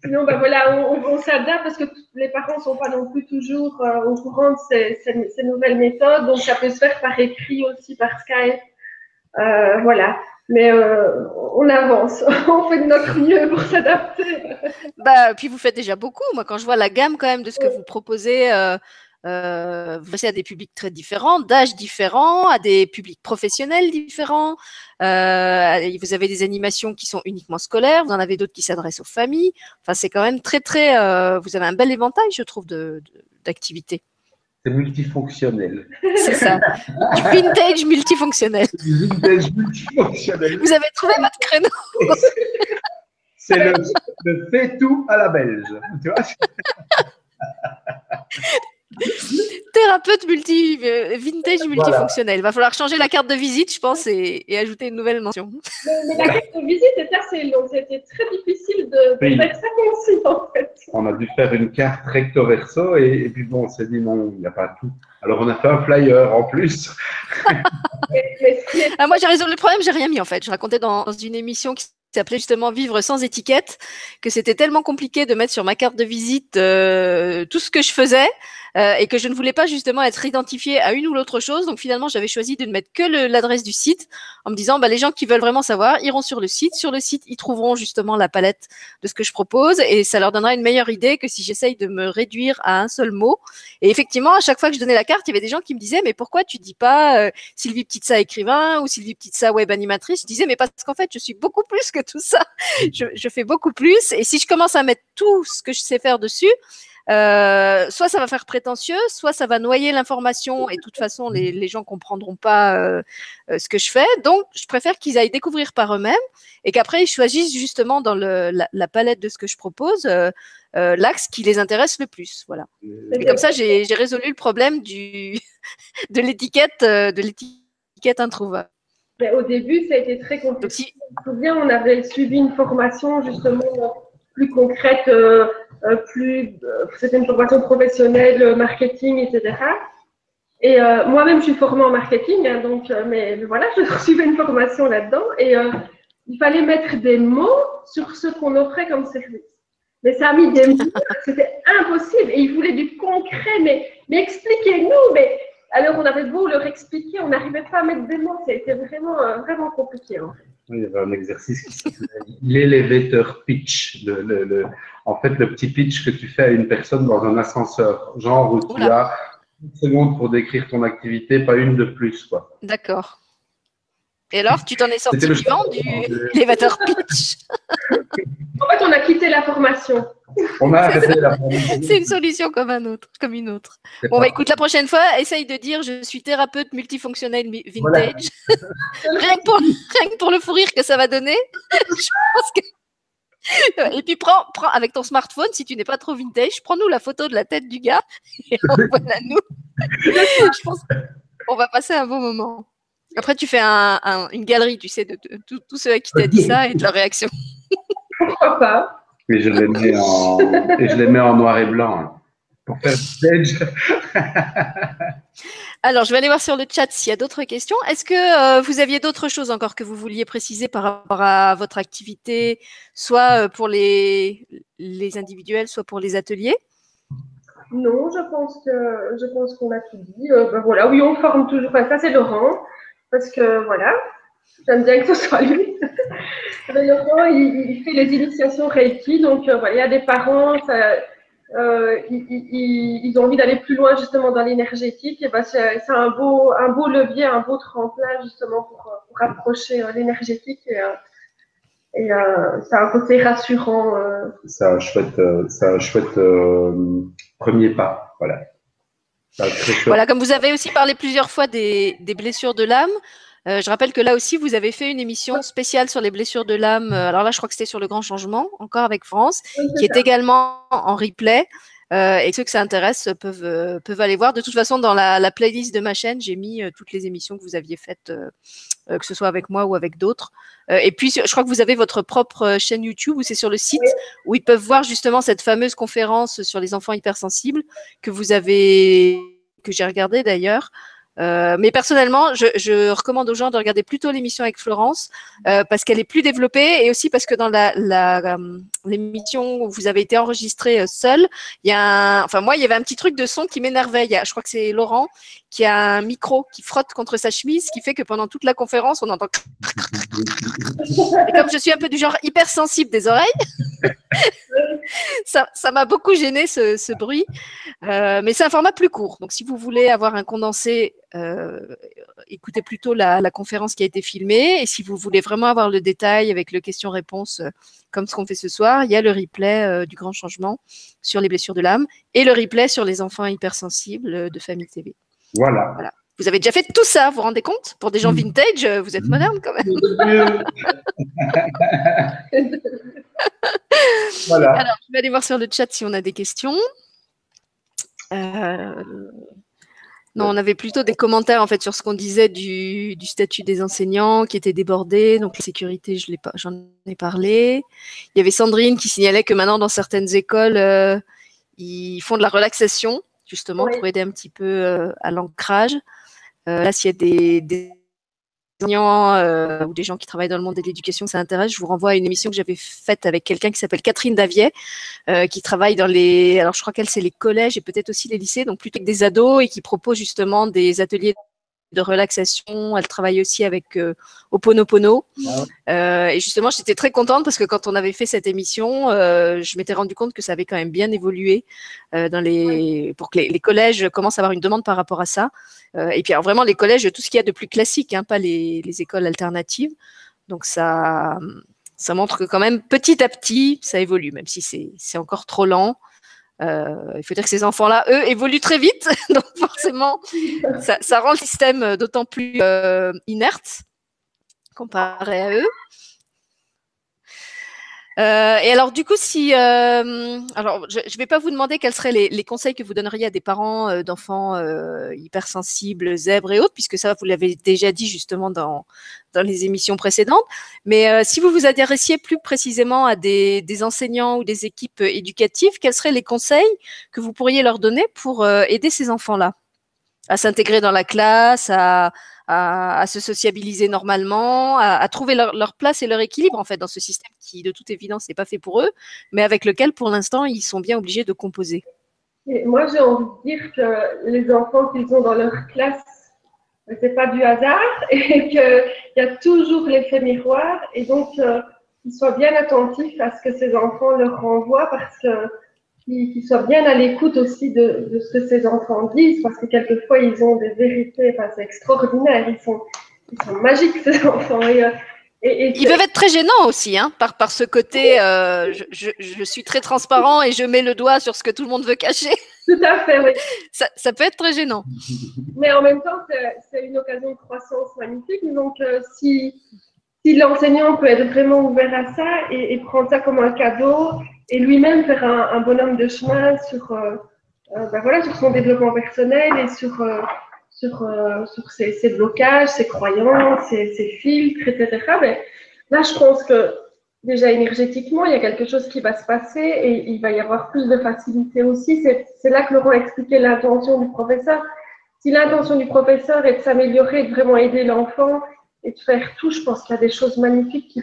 Sinon, ben voilà, on s'adapte parce que les parents ne sont pas non plus toujours au courant de ces nouvelles méthodes. Donc, ça peut se faire par écrit aussi, par Skype. Voilà. Mais on avance. On fait de notre mieux pour s'adapter. Bah, puis vous faites déjà beaucoup. Moi, quand je vois la gamme quand même de ce que vous proposez, vous passez à des publics très différents, d'âges différents, à des publics professionnels différents. Vous avez des animations qui sont uniquement scolaires, vous en avez d'autres qui s'adressent aux familles. Enfin, c'est quand même très, très. Vous avez un bel éventail, je trouve, d'activités. C'est multifonctionnel. C'est ça. Du vintage multifonctionnel. Du vintage multifonctionnel. Vous avez trouvé votre créneau. C'est le fait tout à la belge. Tu vois. Thérapeute vintage multifonctionnel. Il va falloir changer la carte de visite, je pense, et ajouter une nouvelle mention. Mais la carte de visite est assez longue. C'était très difficile de faire ça concis, en fait. On a dû faire une carte recto verso et puis bon, on s'est dit non, il n'y a pas tout. Alors on a fait un flyer en plus. Moi, j'ai résolu le problème, j'ai rien mis en fait. Je racontais dans une émission qui s'appelait justement Vivre sans étiquette, que c'était tellement compliqué de mettre sur ma carte de visite tout ce que je faisais et que je ne voulais pas justement être identifiée à une ou l'autre chose. Donc finalement, j'avais choisi de ne mettre que l'adresse du site en me disant les gens qui veulent vraiment savoir iront sur le site. Sur le site, ils trouveront justement la palette de ce que je propose et ça leur donnera une meilleure idée que si j'essaye de me réduire à un seul mot. Et effectivement, à chaque fois que je donnais la carte, il y avait des gens qui me disaient mais pourquoi tu dis pas Sylvie Petitsa écrivain ou Sylvie Petitsa web animatrice? Je disais mais parce qu'en fait, je suis beaucoup plus que tout ça. Je fais beaucoup plus et si je commence à mettre tout ce que je sais faire dessus, soit ça va faire prétentieux, soit ça va noyer l'information et de toute façon les gens comprendront pas ce que je fais. Donc je préfère qu'ils aillent découvrir par eux-mêmes et qu'après ils choisissent justement dans la palette de ce que je propose l'axe qui les intéresse le plus. Voilà. Et comme ça j'ai résolu le problème de l'étiquette introuvable. Mais au début, ça a été très compliqué. Je me souviens, on avait suivi une formation justement plus concrète, c'était une formation professionnelle, marketing, etc. Et moi-même, je suis formée en marketing, hein, donc, mais voilà, je suivais une formation là-dedans et il fallait mettre des mots sur ce qu'on offrait comme service. Mais ça a mis des mots, c'était impossible. Et ils voulaient du concret, mais expliquez-nous, mais… Alors, on avait beau leur expliquer, on n'arrivait pas à mettre des mots. C'était vraiment, vraiment compliqué. En fait. Oui, il y avait un exercice qui s'appelait l'elevator pitch. En fait, le petit pitch que tu fais à une personne dans un ascenseur. Genre où tu as 1 seconde pour décrire ton activité, pas une de plus, quoi. D'accord. Et alors, tu t'en es sorti vivant du elevator pitch? En fait, on a quitté la formation. On a arrêté la formation. C'est une solution comme une autre. Bon, écoute, la prochaine fois, essaye de dire je suis thérapeute multifonctionnel vintage. Voilà. rien que pour le fou rire que ça va donner. Je pense que… Et puis, prends avec ton smartphone, si tu n'es pas trop vintage, prends-nous la photo de la tête du gars et envoie-la nous. Je pense qu'on va passer un bon moment. Après, tu fais une galerie, tu sais, de tous ceux à qui t'as dit ça et de leur réaction. Pourquoi pas? Et je les mets en noir et blanc hein, pour faire stage. Alors, je vais aller voir sur le chat s'il y a d'autres questions. Est-ce que vous aviez d'autres choses encore que vous vouliez préciser par rapport à votre activité, soit pour les individuels, soit pour les ateliers? Non, je pense qu'on a tout dit. Voilà, oui, on forme toujours. Enfin, ça, c'est Laurent, parce que voilà, j'aime bien que ce soit lui. Laurent, il fait les initiations Reiki, donc voilà, il y a des parents, ils ont envie d'aller plus loin justement dans l'énergétique. Et c'est un beau levier, un beau tremplin justement pour approcher l'énergétique. Et c'est un côté rassurant. C'est un chouette premier pas, voilà. Voilà, comme vous avez aussi parlé plusieurs fois des blessures de l'âme, je rappelle que là aussi, vous avez fait une émission spéciale sur les blessures de l'âme. Alors là, je crois que c'était sur le Grand Changement, encore avec France, qui est également en replay. Et ceux que ça intéresse peuvent aller voir. De toute façon, dans la playlist de ma chaîne, j'ai mis toutes les émissions que vous aviez faites, que ce soit avec moi ou avec d'autres. Et puis, je crois que vous avez votre propre chaîne YouTube où c'est sur le site où ils peuvent voir justement cette fameuse conférence sur les enfants hypersensibles que j'ai regardée d'ailleurs. Mais personnellement, je recommande aux gens de regarder plutôt l'émission avec Florence parce qu'elle est plus développée et aussi parce que dans l'émission où vous avez été enregistré seul, moi, il y avait un petit truc de son qui m'énervait. Je crois que c'est Laurent qui a un micro qui frotte contre sa chemise, ce qui fait que pendant toute la conférence, on entend. Et comme je suis un peu du genre hypersensible des oreilles, ça m'a beaucoup gêné ce bruit. Mais c'est un format plus court. Donc, si vous voulez avoir un condensé, écoutez plutôt la conférence qui a été filmée. Et si vous voulez vraiment avoir le détail avec le question-réponse, comme ce qu'on fait ce soir, il y a le replay du Grand Changement sur les blessures de l'âme et le replay sur les enfants hypersensibles de Famille TV. Voilà. Vous avez déjà fait tout ça, vous vous rendez compte? Pour des gens vintage, vous êtes moderne quand même. Voilà. Alors, je vais aller voir sur le chat si on a des questions. Non, on avait plutôt des commentaires en fait sur ce qu'on disait du statut des enseignants qui était débordé. Donc la sécurité, j'en ai parlé. Il y avait Sandrine qui signalait que maintenant dans certaines écoles, ils font de la relaxation justement pour aider un petit peu à l'ancrage. Là, s'il y a des enseignants ou des gens qui travaillent dans le monde de l'éducation, ça intéresse. Je vous renvoie à une émission que j'avais faite avec quelqu'un qui s'appelle Catherine Davier, qui travaille dans alors je crois qu'elle c'est les collèges et peut-être aussi les lycées, donc plutôt que des ados et qui propose justement des ateliers de relaxation. Elle travaille aussi avec Ho'oponopono. Et justement, j'étais très contente parce que quand on avait fait cette émission, je m'étais rendu compte que ça avait quand même bien évolué pour que les collèges commencent à avoir une demande par rapport à ça. Et puis alors vraiment les collèges, tout ce qu'il y a de plus classique, hein, pas les écoles alternatives. Donc ça montre que quand même petit à petit, ça évolue, même si c'est encore trop lent. Il faut dire que ces enfants-là, eux, évoluent très vite, donc forcément, ça rend le système d'autant plus inerte comparé à eux. Et alors, du coup, alors, je ne vais pas vous demander quels seraient les conseils que vous donneriez à des parents d'enfants hypersensibles, zèbres et autres, puisque ça, vous l'avez déjà dit justement dans les émissions précédentes. Mais si vous vous adressiez plus précisément à des enseignants ou des équipes éducatives, quels seraient les conseils que vous pourriez leur donner pour aider ces enfants-là à s'intégrer dans la classe, à se sociabiliser normalement, à trouver leur place et leur équilibre en fait dans ce système qui, de toute évidence, n'est pas fait pour eux, mais avec lequel, pour l'instant, ils sont bien obligés de composer. Et moi, j'ai envie de dire que les enfants qu'ils ont dans leur classe, c'est pas du hasard et qu'il y a toujours l'effet miroir et donc qu'ils soient bien attentifs à ce que ces enfants leur renvoient parce que qu'ils soient bien à l'écoute aussi de ce que ces enfants disent, parce que quelquefois, ils ont des vérités, enfin, c'est extraordinaire, ils sont magiques, ces enfants. Ils peuvent être très gênants aussi, hein, par ce côté, je suis très transparent et je mets le doigt sur ce que tout le monde veut cacher. Tout à fait, oui. Ça peut être très gênant. Mais en même temps, c'est une occasion de croissance magnifique, donc si l'enseignant peut être vraiment ouvert à ça et prendre ça comme un cadeau et lui-même faire un bonhomme de chemin sur son développement personnel et sur ses blocages, ses croyances, ses filtres, etc. Mais là, je pense que déjà énergétiquement, il y a quelque chose qui va se passer et il va y avoir plus de facilité aussi. C'est là que Laurent expliquait l'intention du professeur. Si l'intention du professeur est de s'améliorer, de vraiment aider l'enfant, et de faire tout, je pense qu'il y a des choses magnifiques qui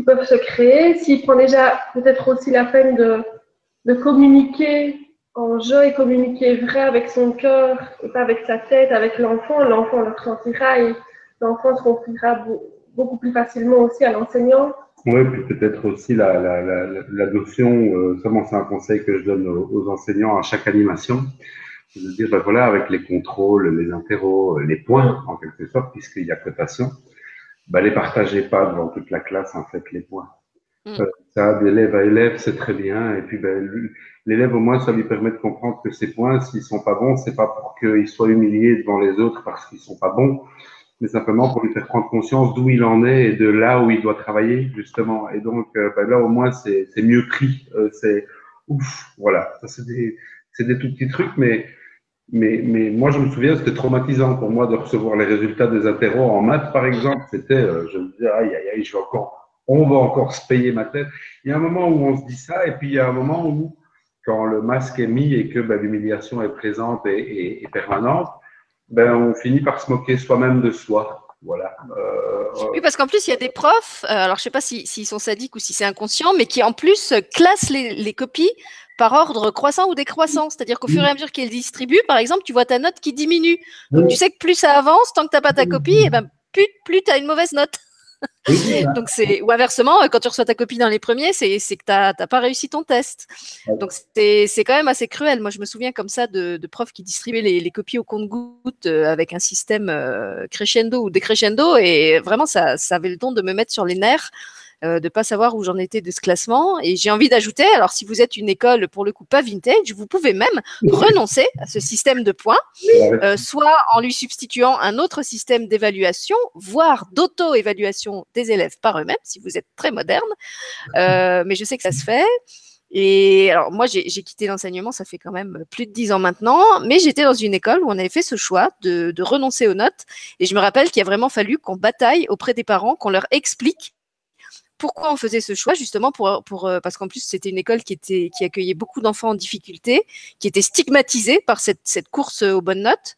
peuvent se créer. S'il prend déjà peut-être aussi la peine de communiquer en jeu et communiquer vrai avec son cœur et pas avec sa tête, avec l'enfant le ressentira et l'enfant se confiera beaucoup plus facilement aussi à l'enseignant. Oui, puis peut-être aussi la notion, c'est un conseil que je donne aux enseignants à chaque animation, de dire, ben voilà, avec les contrôles, les interros, les points, en quelque sorte, puisqu'il y a cotation, ben les partagez pas devant toute la classe, en fait, les points. Ça, d'élève à élève, c'est très bien. Et puis, ben, l'élève, au moins, ça lui permet de comprendre que ces points, s'ils sont pas bons, c'est pas pour qu'ils soient humiliés devant les autres parce qu'ils sont pas bons, mais simplement pour lui faire prendre conscience d'où il en est et de là où il doit travailler, justement. Et donc, ben là, au moins, c'est mieux pris. C'est ouf, voilà. Ça, c'est des tout petits trucs, mais moi, je me souviens, c'était traumatisant pour moi de recevoir les résultats des interros en maths, par exemple. C'était, je me disais, aïe, aïe, aïe, on va encore se payer ma tête. Il y a un moment où on se dit ça, et puis il y a un moment où, quand le masque est mis et que ben, l'humiliation est présente et permanente, on finit par se moquer soi-même de soi. Voilà. Oui, parce qu'en plus, il y a des profs, alors je ne sais pas s'ils sont sadiques ou si c'est inconscient, mais qui en plus classent les copies par ordre croissant ou décroissant. C'est-à-dire qu'au fur et à mesure qu'ils distribuent, par exemple, tu vois ta note qui diminue. Donc tu sais que plus ça avance, tant que tu n'as pas ta copie, et ben, plus tu as une mauvaise note. Donc ou inversement, quand tu reçois ta copie dans les premiers, c'est que tu n'as pas réussi ton test. Donc c'est quand même assez cruel. Moi, je me souviens comme ça de profs qui distribuaient les copies au compte-gouttes avec un système crescendo ou décrescendo, et vraiment ça avait le don de me mettre sur les nerfs. De ne pas savoir où j'en étais de ce classement. Et j'ai envie d'ajouter, alors si vous êtes une école pour le coup pas vintage, vous pouvez même renoncer à ce système de points, soit en lui substituant un autre système d'évaluation, voire d'auto-évaluation des élèves par eux-mêmes, si vous êtes très moderne. Mais je sais que ça se fait. Et alors moi, j'ai quitté l'enseignement, ça fait quand même plus de 10 ans maintenant, mais j'étais dans une école où on avait fait ce choix de renoncer aux notes. Et je me rappelle qu'il a vraiment fallu qu'on bataille auprès des parents, qu'on leur explique pourquoi on faisait ce choix, justement parce qu'en plus c'était une école qui accueillait beaucoup d'enfants en difficulté, qui était stigmatisée par cette course aux bonnes notes.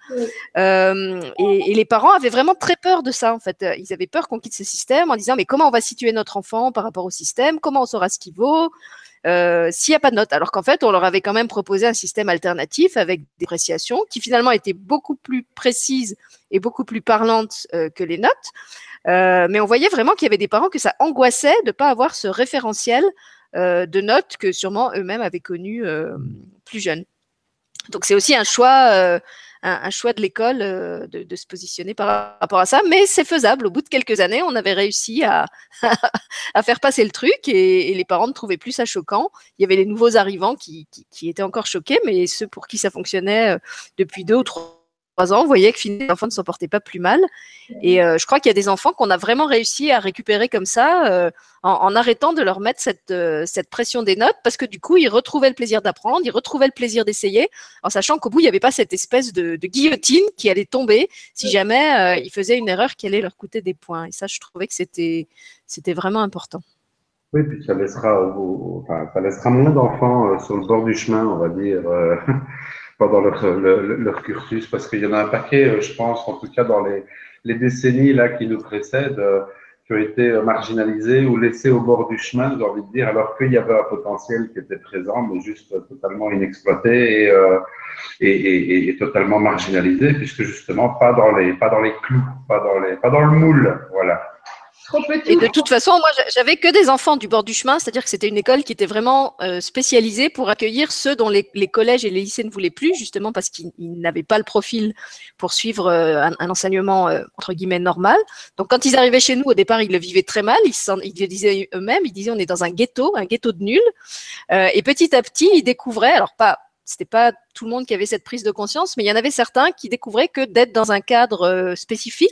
Et les parents avaient vraiment très peur de ça, en fait. Ils avaient peur qu'on quitte ce système en disant mais comment on va situer notre enfant par rapport au système, comment on saura ce qu'il vaut s'il n'y a pas de notes. Alors qu'en fait, on leur avait quand même proposé un système alternatif avec des appréciations qui finalement étaient beaucoup plus précises et beaucoup plus parlantes que les notes. Mais on voyait vraiment qu'il y avait des parents que ça angoissait de ne pas avoir ce référentiel de notes que sûrement eux-mêmes avaient connu plus jeunes. Donc c'est aussi un choix de l'école de se positionner par rapport à ça, mais c'est faisable. Au bout de quelques années, on avait réussi à faire passer le truc et les parents ne trouvaient plus ça choquant. Il y avait les nouveaux arrivants qui étaient encore choqués, mais ceux pour qui ça fonctionnait depuis 2 ou 3 ans, vous voyez que finalement les enfants ne s'en portaient pas plus mal. Et je crois qu'il y a des enfants qu'on a vraiment réussi à récupérer comme ça en arrêtant de leur mettre cette pression des notes, parce que du coup, ils retrouvaient le plaisir d'apprendre, ils retrouvaient le plaisir d'essayer, en sachant qu'au bout, il n'y avait pas cette espèce de guillotine qui allait tomber si jamais ils faisaient une erreur qui allait leur coûter des points. Et ça, je trouvais que c'était vraiment important. Oui, puis ça laissera moins d'enfants sur le bord du chemin, on va dire, pendant leur cursus, parce qu'il y en a un paquet, je pense, en tout cas dans les décennies là qui nous précèdent, qui ont été marginalisés ou laissés au bord du chemin, j'ai envie de dire, alors qu'il y avait un potentiel qui était présent, mais juste totalement inexploité et totalement marginalisé, puisque justement pas dans les clous, pas dans le moule, voilà. Et de toute façon, moi, j'avais que des enfants du bord du chemin, c'est-à-dire que c'était une école qui était vraiment spécialisée pour accueillir ceux dont les collèges et les lycées ne voulaient plus, justement parce qu'ils n'avaient pas le profil pour suivre un enseignement entre guillemets normal. Donc, quand ils arrivaient chez nous, au départ, ils le vivaient très mal. Ils le disaient eux-mêmes, ils disaient on est dans un ghetto de nuls. Et petit à petit, ils découvraient, alors c'était pas tout le monde qui avait cette prise de conscience, mais il y en avait certains qui découvraient que d'être dans un cadre spécifique,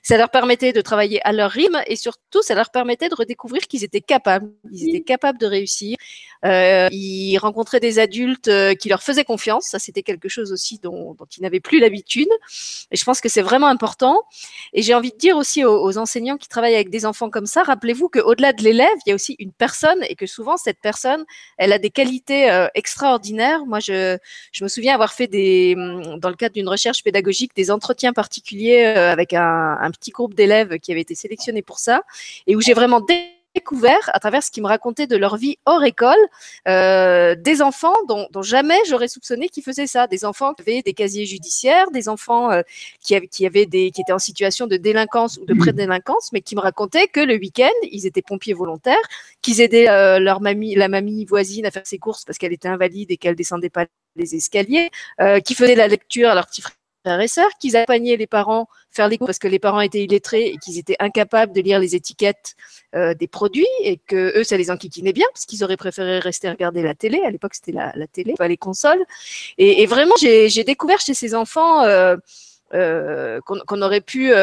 ça leur permettait de travailler à leur rythme et surtout, ça leur permettait de redécouvrir qu'ils étaient capables. Ils étaient capables de réussir. Ils rencontraient des adultes qui leur faisaient confiance. Ça, c'était quelque chose aussi dont ils n'avaient plus l'habitude. Et je pense que c'est vraiment important. Et j'ai envie de dire aussi aux enseignants qui travaillent avec des enfants comme ça, rappelez-vous qu'au-delà de l'élève, il y a aussi une personne et que souvent, cette personne, elle a des qualités extraordinaires. Moi, je me souviens avoir fait dans le cadre d'une recherche pédagogique, des entretiens particuliers avec un petit groupe d'élèves qui avait été sélectionnés pour ça, et où j'ai vraiment découvert, à travers ce qu'ils me racontaient de leur vie hors école, des enfants dont jamais j'aurais soupçonné qu'ils faisaient ça, des enfants qui avaient des casiers judiciaires, des enfants qui étaient en situation de délinquance ou de pré-délinquance, mais qui me racontaient que le week-end, ils étaient pompiers volontaires, qu'ils aidaient la mamie voisine à faire ses courses parce qu'elle était invalide et qu'elle descendait pas les escaliers, qui faisaient la lecture à leurs petits frères et sœurs, qu'ils accompagnaient les parents faire les cours parce que les parents étaient illettrés et qu'ils étaient incapables de lire les étiquettes des produits, et que eux, ça les enquiquinait bien parce qu'ils auraient préféré rester regarder la télé. À l'époque, c'était la télé, pas les consoles. Et vraiment, j'ai découvert chez ces enfants qu'on aurait pu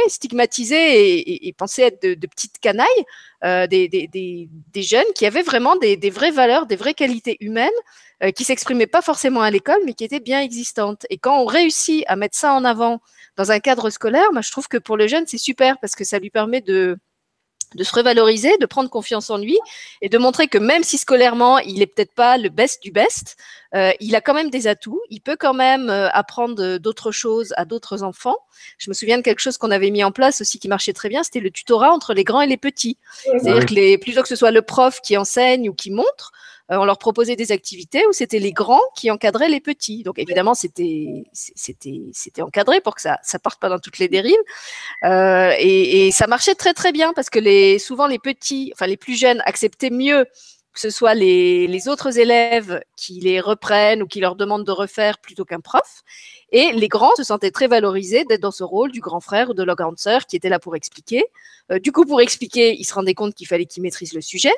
stigmatiser et penser être de petites canailles, des jeunes qui avaient vraiment des vraies valeurs, des vraies qualités humaines qui s'exprimaient pas forcément à l'école, mais qui étaient bien existantes. Et quand on réussit à mettre ça en avant dans un cadre scolaire, moi, je trouve que pour le jeune, c'est super parce que ça lui permet de de se revaloriser, de prendre confiance en lui et de montrer que même si scolairement, il est peut-être pas le best du best, il a quand même des atouts. Il peut quand même apprendre d'autres choses à d'autres enfants. Je me souviens de quelque chose qu'on avait mis en place aussi qui marchait très bien, c'était le tutorat entre les grands et les petits. C'est-à-dire que plutôt que ce soit le prof qui enseigne ou qui montre, on leur proposait des activités où c'était les grands qui encadraient les petits. Donc évidemment, c'était encadré pour que ça parte pas dans toutes les dérives. Et ça marchait très très bien parce que souvent les petits, enfin les plus jeunes acceptaient mieux que ce soit les autres élèves qui les reprennent ou qui leur demandent de refaire plutôt qu'un prof. Et les grands se sentaient très valorisés d'être dans ce rôle du grand frère ou de la grande sœur qui était là pour expliquer. Du coup, pour expliquer, ils se rendaient compte qu'il fallait qu'ils maîtrisent le sujet.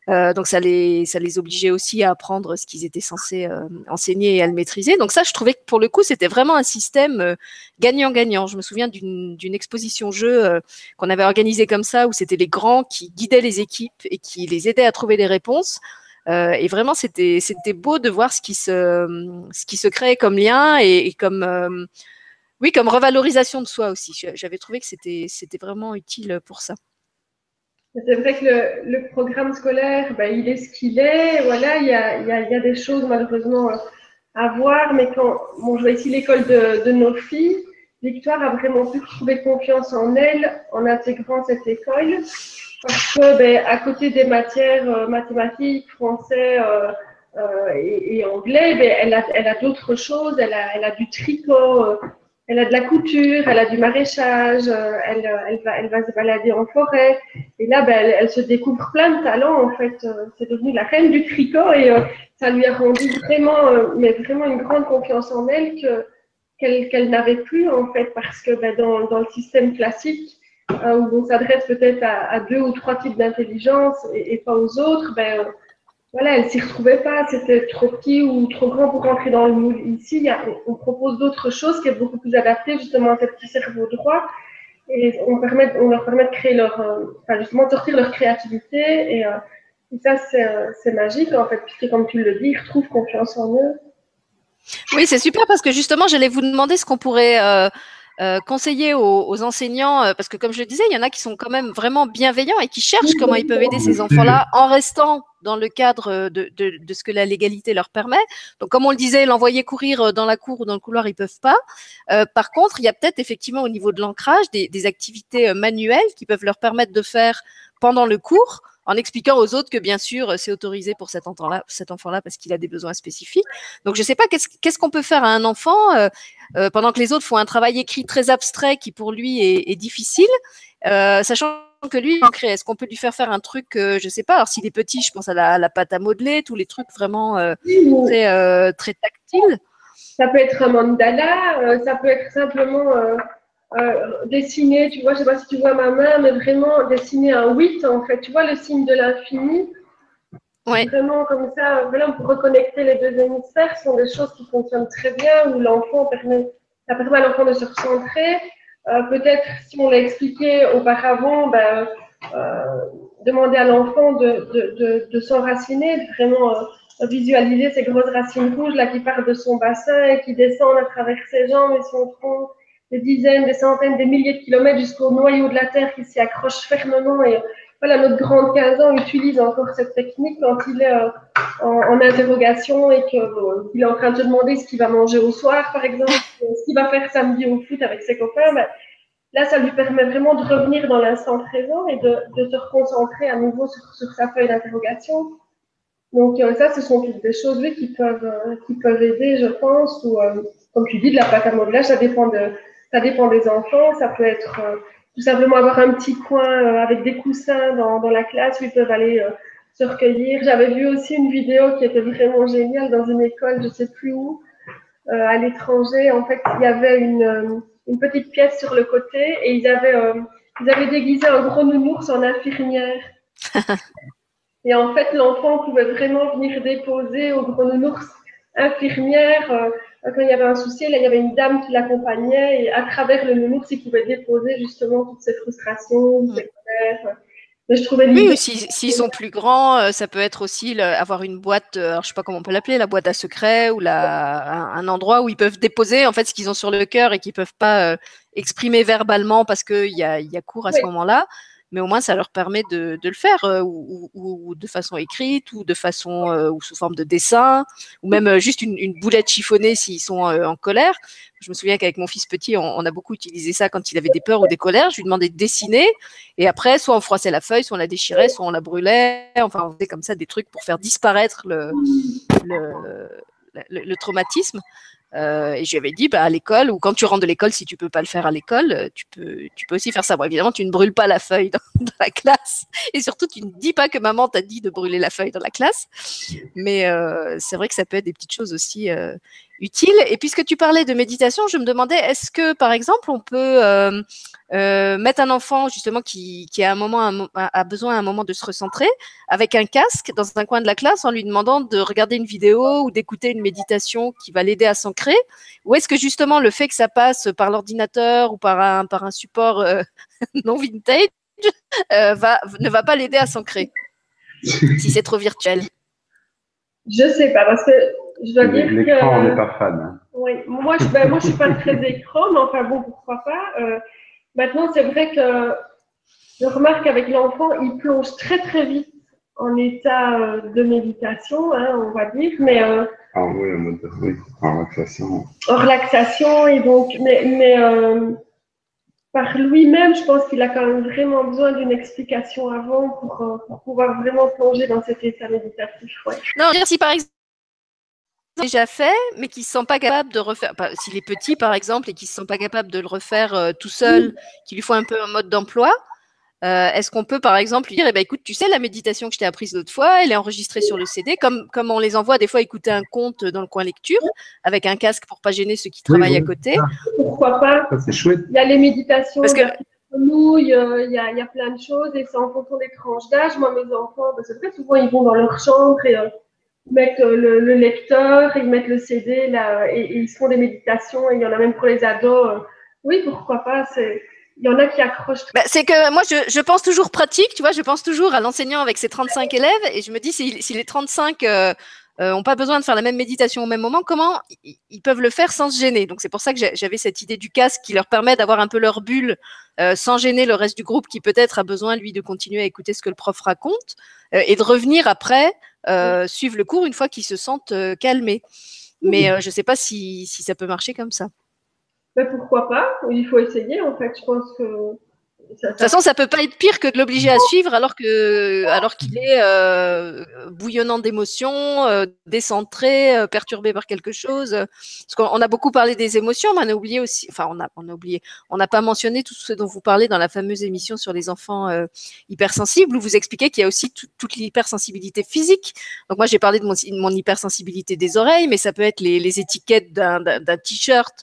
Donc ça les obligeait aussi à apprendre ce qu'ils étaient censés enseigner et à le maîtriser. Donc ça, je trouvais que pour le coup, c'était vraiment un système gagnant-gagnant. Je me souviens d'une exposition jeu qu'on avait organisée comme ça, où c'était les grands qui guidaient les équipes et qui les aidaient à trouver des réponses. Et vraiment, c'était beau de voir ce qui se créait comme lien et comme oui, comme revalorisation de soi aussi. J'avais trouvé que c'était vraiment utile pour ça. C'est vrai que le programme scolaire, ben, il est ce qu'il est. Voilà, il y a des choses malheureusement à voir, mais bon, je vois ici l'école de nos filles. Victoire a vraiment pu trouver confiance en elle en intégrant cette école, parce que ben, à côté des matières mathématiques, français et anglais, ben, elle a d'autres choses. Elle a du tricot. Elle a de la couture, elle a du maraîchage, elle va se balader en forêt. Et là, ben, elle se découvre plein de talents, en fait. C'est devenu la reine du tricot et ça lui a rendu vraiment, mais vraiment une grande confiance en elle qu'elle n'avait plus, en fait, parce que ben, dans le système classique, où on s'adresse peut-être à 2 ou 3 types d'intelligence et pas aux autres, ben, voilà, elle s'y retrouvait pas, c'était trop petit ou trop grand pour rentrer dans le moule. Ici, on propose d'autres choses qui est beaucoup plus adaptées justement à ces petits cerveaux droits et on leur permet de créer justement de sortir leur créativité et ça c'est magique en fait, puisque comme tu le dis, ils retrouvent confiance en eux. Oui, c'est super parce que justement, j'allais vous demander ce qu'on pourrait conseiller aux enseignants, parce que comme je le disais, il y en a qui sont quand même vraiment bienveillants et qui cherchent comment ils peuvent aider ces enfants-là en restant dans le cadre de ce que la légalité leur permet. Donc, comme on le disait, l'envoyer courir dans la cour ou dans le couloir, ils peuvent pas. Par contre, il y a peut-être effectivement au niveau de l'ancrage des activités manuelles qui peuvent leur permettre de faire pendant le cours, en expliquant aux autres que bien sûr c'est autorisé pour cet enfant-là parce qu'il a des besoins spécifiques. Donc je ne sais pas qu'est-ce qu'on peut faire à un enfant pendant que les autres font un travail écrit très abstrait qui pour lui est difficile, sachant que lui il en crée. Est-ce qu'on peut lui faire un truc, je ne sais pas. Alors s'il est petit, je pense à la pâte à modeler, tous les trucs vraiment très tactiles. Ça peut être un mandala, ça peut être simplement dessiner, tu vois, je ne sais pas si tu vois ma main, mais vraiment dessiner un 8 en fait, tu vois le signe de l'infini. Ouais. Vraiment comme ça, voilà, pour reconnecter les deux hémisphères, ce sont des choses qui fonctionnent très bien, où ça permet à l'enfant de se recentrer. Peut-être, si on l'a expliqué auparavant, demander à l'enfant de s'enraciner, de vraiment visualiser ces grosses racines rouges là qui partent de son bassin et qui descendent à travers ses jambes et son tronc, des dizaines, des centaines, des milliers de kilomètres jusqu'au noyau de la Terre qui s'y accroche fermement. Et voilà, notre grand de 15 ans utilise encore cette technique quand il est en interrogation et qu'il est en train de se demander ce qu'il va manger au soir, par exemple, ce qu'il va faire samedi au foot avec ses copains. Là, ça lui permet vraiment de revenir dans l'instant présent et de se reconcentrer à nouveau sur sa feuille d'interrogation. Donc ça, ce sont toutes des choses oui, qui peuvent aider, je pense. Ou comme tu dis, de la pâte à modelage, ça dépend des enfants. Ça peut être tout simplement avoir un petit coin avec des coussins dans la classe où ils peuvent aller se recueillir. J'avais vu aussi une vidéo qui était vraiment géniale dans une école, je ne sais plus où, à l'étranger. En fait, il y avait une petite pièce sur le côté et ils avaient déguisé un gros nounours en infirmière. Et en fait, l'enfant pouvait vraiment venir déposer au gros nounours infirmière quand il y avait un souci. Là, il y avait une dame qui l'accompagnait et à travers le nounours, il pouvait déposer justement toutes ses frustrations, ses colères. Mais je trouvais oui, s'ils sont plus grands, ça peut être aussi avoir une boîte, alors je sais pas comment on peut l'appeler, la boîte à secrets ou un endroit où ils peuvent déposer en fait ce qu'ils ont sur le cœur et qu'ils peuvent pas exprimer verbalement parce qu'il y a cours à ce moment-là. mais au moins ça leur permet de le faire, ou de façon écrite, ou de façon ou sous forme de dessin, ou même juste une boulette chiffonnée s'ils sont en colère. Je me souviens qu'avec mon fils petit, on a beaucoup utilisé ça quand il avait des peurs ou des colères. Je lui demandais de dessiner, et après, soit on froissait la feuille, soit on la déchirait, soit on la brûlait. Enfin, on faisait comme ça des trucs pour faire disparaître le traumatisme. Et je lui avais dit, à l'école, ou quand tu rentres de l'école, si tu peux pas le faire à l'école, tu peux aussi faire ça. Bon, évidemment, tu ne brûles pas la feuille dans la classe, et surtout, tu ne dis pas que maman t'a dit de brûler la feuille dans la classe. Mais c'est vrai que ça peut être des petites choses aussi utiles. Et puisque tu parlais de méditation, je me demandais, est-ce que, par exemple, on peut mettre un enfant justement qui a besoin à un moment de se recentrer avec un casque dans un coin de la classe en lui demandant de regarder une vidéo ou d'écouter une méditation qui va l'aider à s'ancrer, ou est-ce que justement le fait que ça passe par l'ordinateur ou par un support non vintage ne va pas l'aider à s'ancrer si c'est trop virtuel? Je sais pas, parce que je dois dire que l'écran, on n'est pas fan. Hein. Oui, moi je suis pas très écran, mais enfin bon, pourquoi pas. Maintenant, c'est vrai que je remarque avec l'enfant, il plonge très très vite en état de méditation, hein, on va dire, mais ah oui, en relaxation. En relaxation, et donc, mais par lui-même, je pense qu'il a quand même vraiment besoin d'une explication avant pour pouvoir vraiment plonger dans cet état méditatif. Ouais. Non, si par exemple déjà fait, mais qui ne se sent pas capable de refaire. S'il est petit, par exemple, et qui ne se sent pas capable de le refaire tout seul, qu'il lui faut un peu un mode d'emploi, est-ce qu'on peut, par exemple, lui dire, écoute, tu sais, la méditation que je t'ai apprise l'autre fois, elle est enregistrée sur le CD, comme on les envoie des fois écouter un conte dans le coin lecture, avec un casque pour ne pas gêner ceux qui travaillent à côté. Pourquoi pas? Ça, c'est chouette. Il y a les méditations, il y a plein de choses, et c'est en fonction des tranches d'âge. Moi, mes enfants, c'est vrai, souvent, ils vont dans leur chambre et mettent le lecteur, ils mettent le CD là, et ils se font des méditations, et il y en a même pour les ados. Oui, pourquoi pas, il y en a qui accrochent. C'est que moi, je pense toujours pratique, tu vois, je pense toujours à l'enseignant avec ses 35 élèves, et je me dis, si les 35 n'ont pas besoin de faire la même méditation au même moment, comment ils peuvent le faire sans se gêner? Donc c'est pour ça que j'avais cette idée du casque qui leur permet d'avoir un peu leur bulle sans gêner le reste du groupe qui peut-être a besoin, lui, de continuer à écouter ce que le prof raconte et de revenir après suivre le cours une fois qu'ils se sentent calmés. Mais je ne sais pas si ça peut marcher comme ça. Mais pourquoi pas? Il faut essayer, en fait. Je pense que de toute façon, ça peut pas être pire que de l'obliger à suivre alors qu'il est bouillonnant d'émotions, décentré, perturbé par quelque chose. Parce qu'on a beaucoup parlé des émotions, mais on a oublié aussi. Enfin, on n'a pas mentionné tout ce dont vous parlez dans la fameuse émission sur les enfants hypersensibles, où vous expliquez qu'il y a aussi toute l'hypersensibilité physique. Donc moi, j'ai parlé de mon hypersensibilité des oreilles, mais ça peut être les étiquettes d'un t-shirt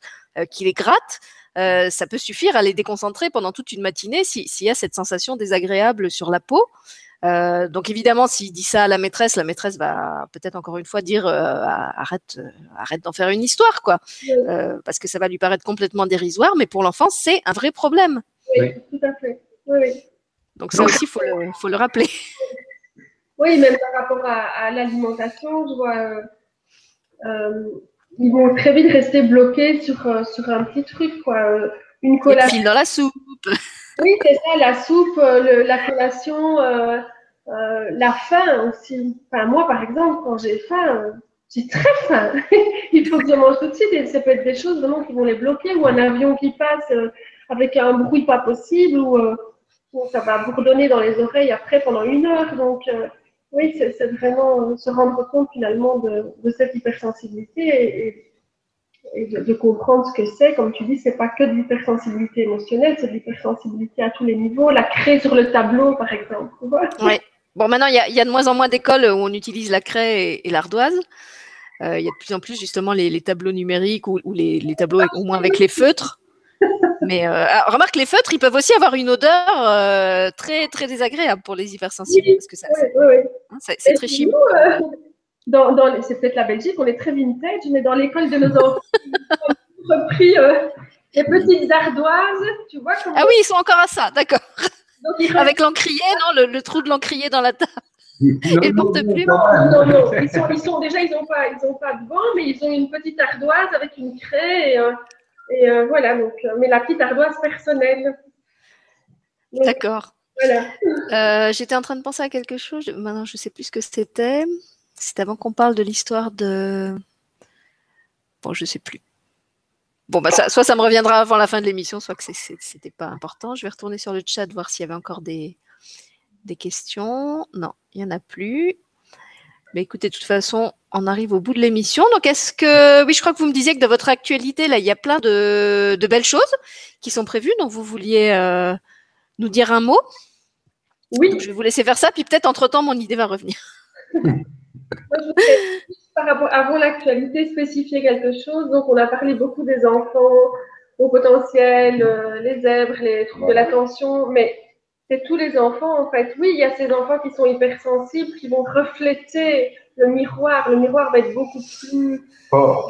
qui les gratte. Ça peut suffire à les déconcentrer pendant toute une matinée s'il y a cette sensation désagréable sur la peau. Donc évidemment, s'il dit ça à la maîtresse va peut-être encore une fois dire arrête d'en faire une histoire, quoi, parce que ça va lui paraître complètement dérisoire, mais pour l'enfant, c'est un vrai problème. Oui, tout à fait. Oui. Donc ça aussi, faut le rappeler. Oui, même par rapport à l'alimentation, je vois. Ils vont très vite rester bloqués sur un petit truc, quoi. Une collation. Ils filent dans la soupe. Oui, c'est ça, la soupe, la collation, la faim aussi. Enfin, moi, par exemple, quand j'ai faim, j'ai très faim. Il faut que je mange tout de suite, et ça peut être des choses vraiment qui vont les bloquer, ou un avion qui passe avec un bruit pas possible, ou ça va bourdonner dans les oreilles après pendant 1 heure. Donc, oui, c'est vraiment se rendre compte finalement de cette hypersensibilité et de comprendre ce que c'est. Comme tu dis, c'est pas que de l'hypersensibilité émotionnelle, c'est de l'hypersensibilité à tous les niveaux. La craie sur le tableau, par exemple. Oui. Bon, maintenant, il y a de moins en moins d'écoles où on utilise la craie et l'ardoise. Il y a de plus en plus justement les tableaux numériques ou les tableaux au moins avec les feutres. Mais remarque, les feutres, ils peuvent aussi avoir une odeur très, très désagréable pour les hypersensibles. Oui, parce que c'est très chimique. C'est peut-être la Belgique, on est très vintage, mais dans l'école de nos enfants, ils ont repris les petites ardoises, tu vois. Ah oui, ils sont encore à ça, d'accord. Avec l'encrier, non, le trou de l'encrier dans la table. Et le porte-plume. Non. Ils sont déjà, ils ont pas de vent, mais ils ont une petite ardoise avec une craie et voilà. Donc, mais la petite ardoise personnelle. D'accord. Voilà. J'étais en train de penser à quelque chose. Maintenant, je sais plus ce que c'était. C'était avant qu'on parle de l'histoire de. Bon, je sais plus. Bon, bah soit ça me reviendra avant la fin de l'émission, soit que c'était pas important. Je vais retourner sur le chat voir s'il y avait encore des questions. Non, il y en a plus. Mais écoutez, de toute façon, on arrive au bout de l'émission. Donc, est-ce que, oui, je crois que vous me disiez que dans votre actualité, là, il y a plein de belles choses qui sont prévues. Donc, vous vouliez nous dire un mot. Oui. Donc, je vais vous laisser faire ça. Puis peut-être, entre-temps, mon idée va revenir. Moi, je voudrais juste par rapport, avant l'actualité, spécifier quelque chose. Donc, on a parlé beaucoup des enfants au potentiel, les zèbres, les troubles de l'attention, mais c'est tous les enfants, en fait. Oui, il y a ces enfants qui sont hypersensibles, qui vont refléter le miroir. Le miroir va être beaucoup plus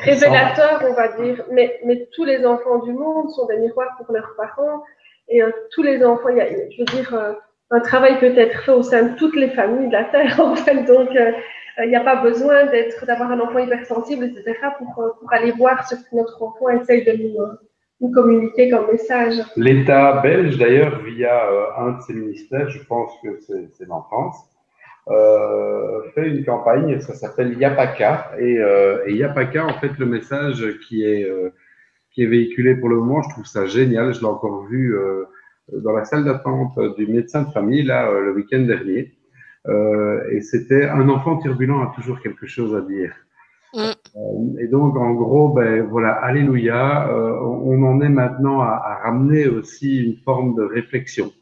révélateur, on va dire. Mais tous les enfants du monde sont des miroirs pour leurs parents. Et tous les enfants, je veux dire, un travail peut être fait au sein de toutes les familles de la Terre, en fait. Donc, il n'y a pas besoin d'avoir un enfant hypersensible, etc., pour aller voir ce que notre enfant essaye de nous communiquer comme message. L'État belge, d'ailleurs, via un de ses ministères, je pense que c'est l'enfance, fait une campagne, ça s'appelle Yapaka. Et Yapaka, en fait, le message qui est véhiculé pour le moment, je trouve ça génial. Je l'ai encore vu dans la salle d'attente du médecin de famille, là, le week-end dernier. Et c'était un enfant turbulent a toujours quelque chose à dire. Et donc, en gros, ben voilà, alléluia, on en est maintenant à ramener aussi une forme de réflexion.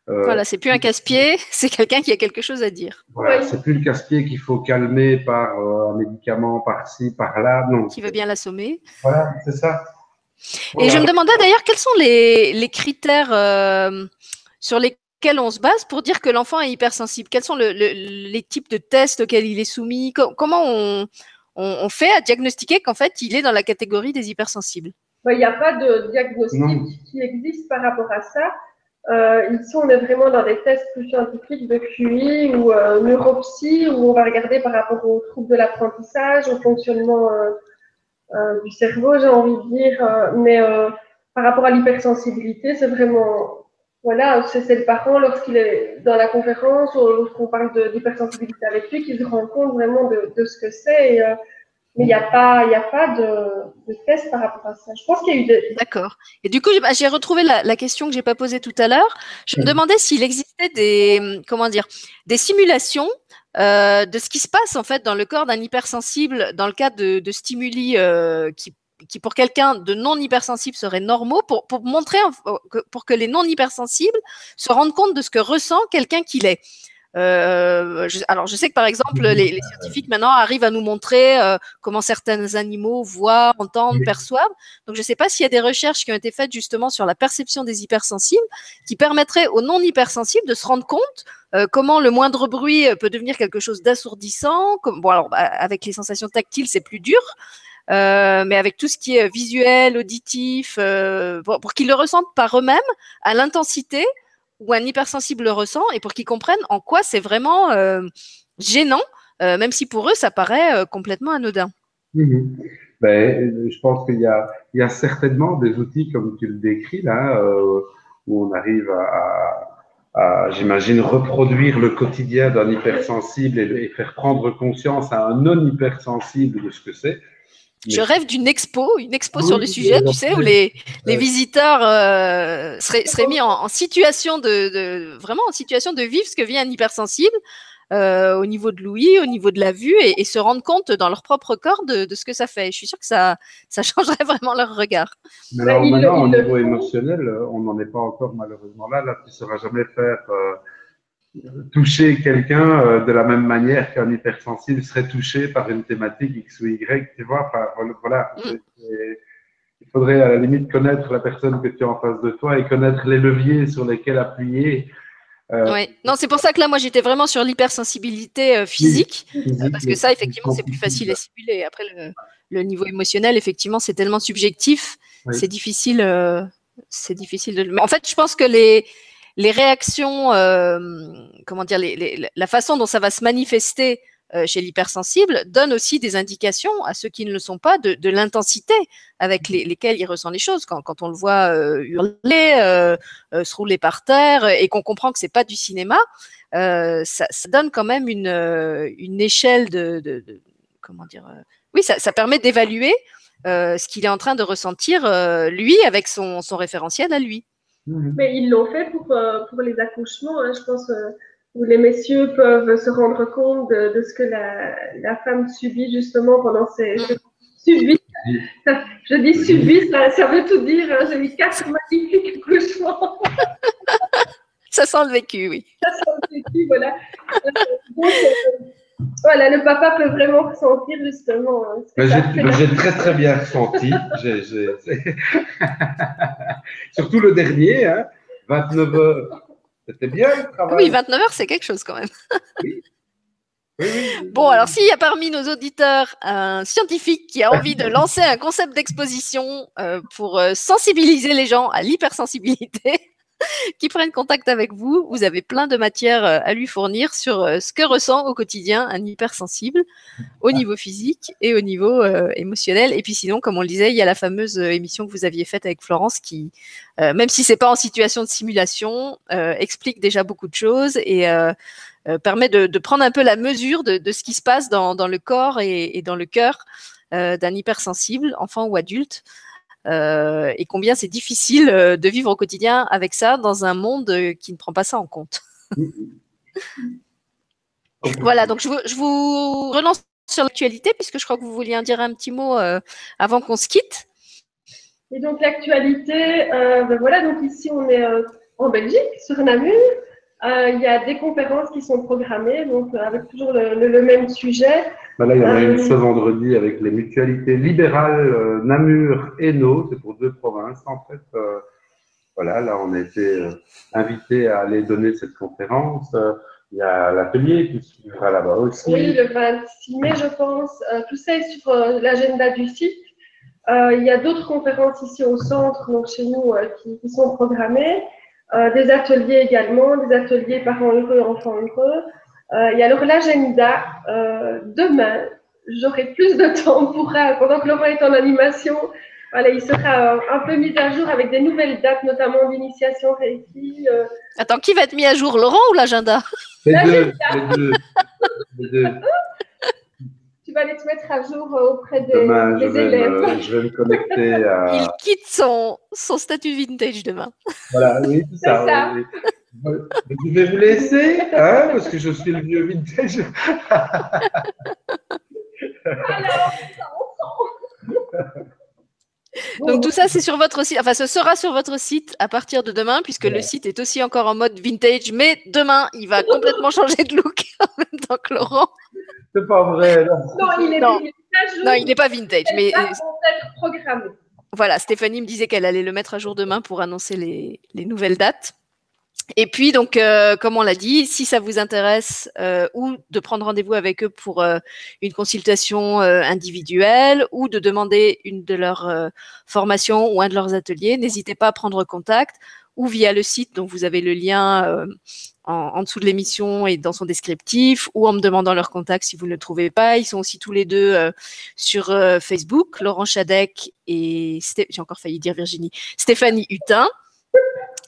Voilà, c'est plus un casse-pied, c'est quelqu'un qui a quelque chose à dire. Voilà, c'est plus le casse-pied qu'il faut calmer par un médicament, par-ci, par-là, non. Qui veut bien l'assommer. Voilà, c'est ça. Voilà. Et je me demandais d'ailleurs quels sont les critères sur lesquels on se base pour dire que l'enfant est hypersensible. Quels sont les types de tests auxquels il est soumis? Comment on fait à diagnostiquer qu'en fait, il est dans la catégorie des hypersensibles? Il n'y a pas de diagnostic qui existe par rapport à ça. Ici, on est vraiment dans des tests plus scientifiques de QI ou neuropsy, où on va regarder par rapport aux troubles de l'apprentissage, au fonctionnement du cerveau, j'ai envie de dire. Mais par rapport à l'hypersensibilité, c'est vraiment, voilà, c'est le parent lorsqu'il est dans la conférence ou lorsqu'on parle d'hypersensibilité avec lui qui se rend compte vraiment de ce que c'est. Mais il n'y a pas de test par rapport à ça. Je pense qu'il y a eu des... D'accord. Et du coup, j'ai retrouvé la question que j'ai pas posée tout à l'heure. Je me demandais s'il existait des simulations de ce qui se passe en fait dans le corps d'un hypersensible dans le cas de stimuli qui pour quelqu'un de non hypersensible seraient normaux pour montrer pour que les non hypersensibles se rendent compte de ce que ressent quelqu'un qu'il est. Alors, je sais que par exemple, les scientifiques maintenant arrivent à nous montrer comment certains animaux voient, entendent, perçoivent. Donc, je ne sais pas s'il y a des recherches qui ont été faites justement sur la perception des hypersensibles qui permettraient aux non hypersensibles de se rendre compte comment le moindre bruit peut devenir quelque chose d'assourdissant. Bon, alors, avec les sensations tactiles, c'est plus dur. Mais avec tout ce qui est visuel, auditif, pour qu'ils le ressentent par eux-mêmes à l'intensité où un hypersensible le ressent et pour qu'ils comprennent en quoi c'est vraiment gênant, même si pour eux, ça paraît complètement anodin. Ben, je pense qu'il y a certainement des outils, comme tu le décris là, où on arrive à j'imagine, reproduire le quotidien d'un hypersensible et faire prendre conscience à un non-hypersensible de ce que c'est. Je rêve d'une expo sur le sujet, tu sais, où les visiteurs seraient mis en situation vraiment en situation de vivre ce que vit un hypersensible au niveau de l'ouïe, au niveau de la vue, et se rendre compte dans leur propre corps de ce que ça fait. Je suis sûre que ça changerait vraiment leur regard. Mais alors maintenant, au niveau émotionnel, on n'en est pas encore malheureusement là. Là, tu ne sauras jamais faire toucher quelqu'un de la même manière qu'un hypersensible serait touché par une thématique X ou Y, tu vois. Enfin, voilà. Il faudrait à la limite connaître la personne que tu as en face de toi et connaître les leviers sur lesquels appuyer. Oui, non, c'est pour ça que là, moi, j'étais vraiment sur l'hypersensibilité physique, parce que ça, effectivement, c'est plus facile à simuler. Après, le niveau émotionnel, effectivement, c'est tellement subjectif, c'est difficile de. Mais en fait, je pense que les réactions, comment dire, la façon dont ça va se manifester chez l'hypersensible donne aussi des indications à ceux qui ne le sont pas de l'intensité avec lesquelles il ressent les choses. Quand on le voit hurler, se rouler par terre et qu'on comprend que c'est pas du cinéma, ça donne quand même une échelle comment dire, oui, ça permet d'évaluer ce qu'il est en train de ressentir lui avec son référentiel à lui. Mais ils l'ont fait pour les accouchements, hein, je pense, où les messieurs peuvent se rendre compte de ce que la femme subit justement pendant ses subit. Je dis subit, ça veut tout dire. Hein, j'ai eu 4 magnifiques accouchements. Ça sent le vécu, oui. Ça sent le vécu, voilà. Donc, voilà, le papa peut vraiment ressentir justement. J'ai très très bien ressenti. Surtout le dernier, hein, 29 heures. C'était bien le travail. Oui, 29 heures, c'est quelque chose quand même. Oui. Oui. Bon, alors s'il y a parmi nos auditeurs un scientifique qui a envie de lancer un concept d'exposition pour sensibiliser les gens à l'hypersensibilité, qui prennent contact avec vous, vous avez plein de matières à lui fournir sur ce que ressent au quotidien un hypersensible au niveau physique et au niveau émotionnel. Et puis sinon, comme on le disait, il y a la fameuse émission que vous aviez faite avec Florence qui, même si c'est pas en situation de simulation, explique déjà beaucoup de choses et permet de prendre un peu la mesure de ce qui se passe dans le corps et dans le cœur d'un hypersensible, enfant ou adulte. Et combien c'est difficile de vivre au quotidien avec ça dans un monde qui ne prend pas ça en compte. Voilà, donc je vous relance sur l'actualité puisque je crois que vous vouliez en dire un petit mot avant qu'on se quitte. Et donc l'actualité, voilà, donc ici on est en Belgique, sur Namur. Il y a des conférences qui sont programmées, donc avec toujours le même sujet. Là, il y en a une ce vendredi avec les mutualités libérales Namur et No, c'est pour 2 provinces en fait. Voilà, là on a été invités à aller donner cette conférence. Il y a l'atelier qui suivra là-bas aussi. Oui, le 26 mai, je pense. Tout ça est sur l'agenda du site. Il y a d'autres conférences ici au centre, donc chez nous, qui sont programmées. Des ateliers également, des ateliers parents heureux, enfants heureux. Et alors l'agenda, demain, j'aurai plus de temps pendant que Laurent est en animation, voilà, il sera un peu mis à jour avec des nouvelles dates, notamment d'initiation Reiki. Attends, qui va être mis à jour, Laurent ou l'agenda? Les deux. Tu vas aller te mettre à jour auprès des élèves. Je vais me connecter à… Il quitte son statut vintage demain. Voilà, oui, c'est ça. Oui. Je vais vous laisser, hein, parce que je suis le vieux vintage. Alors, donc tout ça, c'est sur votre site. Enfin, ce sera sur votre site à partir de demain, puisque le site est aussi encore en mode vintage. Mais demain, il va complètement changer de look en même temps que Laurent. C'est pas vrai. Non, il n'est pas vintage. Mais ça vont être programmés. Voilà, Stéphanie me disait qu'elle allait le mettre à jour demain pour annoncer les nouvelles dates. Et puis, donc, comme on l'a dit, si ça vous intéresse ou de prendre rendez-vous avec eux pour une consultation individuelle ou de demander une de leurs formations ou un de leurs ateliers, n'hésitez pas à prendre contact ou via le site dont vous avez le lien en dessous de l'émission et dans son descriptif ou en me demandant leur contact si vous ne le trouvez pas. Ils sont aussi tous les deux sur Facebook, Laurent Chadec et j'ai encore failli dire Virginie, Stéphanie Hutin.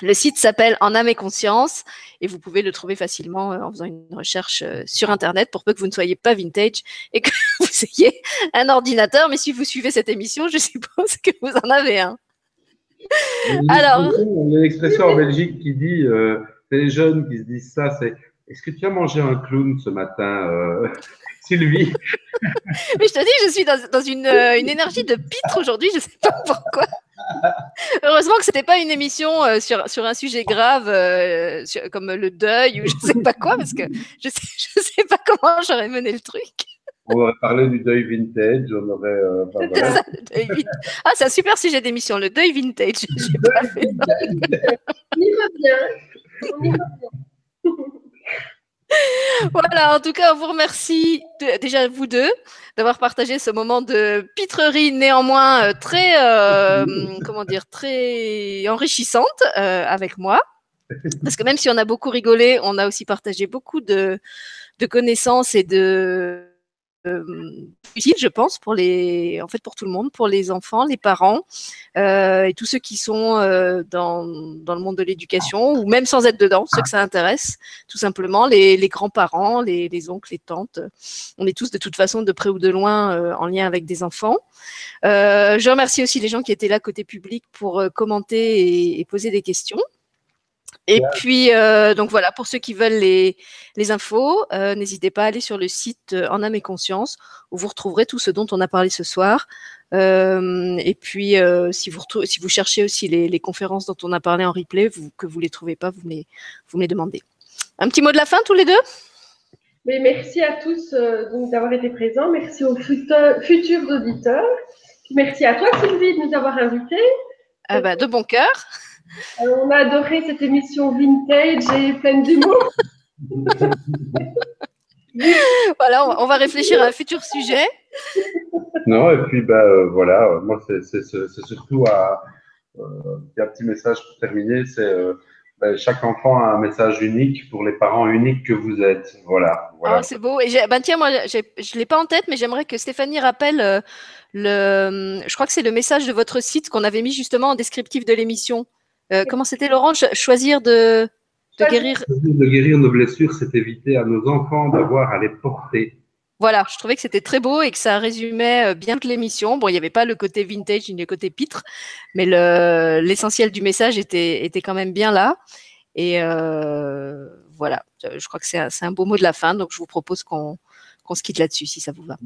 Le site s'appelle En âme et conscience et vous pouvez le trouver facilement en faisant une recherche sur Internet pour peu que vous ne soyez pas vintage et que vous ayez un ordinateur. Mais si vous suivez cette émission, je suppose que vous en avez un. Alors, il y a une expression en Belgique qui dit, c'est les jeunes qui se disent ça, c'est « Est-ce que tu as mangé un clown ce matin, Sylvie ?» Mais je te dis, je suis dans une énergie de pitre aujourd'hui, je ne sais pas pourquoi. Heureusement que c'était pas une émission sur un sujet grave comme le deuil ou je sais pas quoi, parce que je sais pas comment j'aurais mené le truc. On aurait parlé du deuil vintage, on aurait… voilà. Ça, le deuil vintage. Ah, c'est un super sujet d'émission, le deuil vintage. J'ai pas fait ça. On y revient. Voilà, en tout cas, on vous remercie déjà vous deux d'avoir partagé ce moment de pitrerie néanmoins très, très enrichissante avec moi. Parce que même si on a beaucoup rigolé, on a aussi partagé beaucoup de de connaissances et utile, je pense, pour tout le monde, pour les enfants, les parents et tous ceux qui sont dans le monde de l'éducation ou même sans être dedans, ceux que ça intéresse, tout simplement, les grands-parents, les oncles, les tantes. On est tous de toute façon de près ou de loin en lien avec des enfants. Je remercie aussi les gens qui étaient là côté public pour commenter et poser des questions. Et puis, donc voilà, pour ceux qui veulent les infos, n'hésitez pas à aller sur le site En âme et conscience, où vous retrouverez tout ce dont on a parlé ce soir. Et puis, si vous cherchez aussi les conférences dont on a parlé en replay, que vous ne les trouvez pas, vous me les demandez. Un petit mot de la fin, tous les deux? Mais merci à tous d'avoir été présents. Merci aux futurs auditeurs. Merci à toi, Sylvie, de nous avoir invités. De bon cœur. On a adoré cette émission vintage et pleine d'humour. Voilà, on va réfléchir à un futur sujet. Non, et puis voilà, moi c'est surtout un petit message pour terminer, c'est chaque enfant a un message unique pour les parents uniques que vous êtes. Voilà. Oh, c'est beau. Et tiens, moi, je l'ai pas en tête, mais j'aimerais que Stéphanie rappelle je crois que c'est le message de votre site qu'on avait mis justement en descriptif de l'émission. Comment c'était, Laurent? Choisir de guérir. De guérir nos blessures, c'est éviter à nos enfants d'avoir à les porter. Voilà, je trouvais que c'était très beau et que ça résumait bien toute l'émission. Bon, il n'y avait pas le côté vintage ni le côté pitre, mais l'essentiel du message était quand même bien là. Et voilà, je crois que c'est un beau mot de la fin, donc je vous propose qu'on se quitte là-dessus, si ça vous va.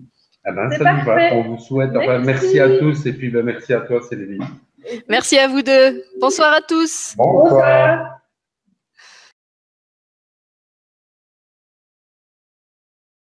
Ah ben, ça nous va. On vous souhaite, merci à tous et puis merci à toi, Sylvie. Merci à vous deux. Bonsoir à tous. Bonsoir.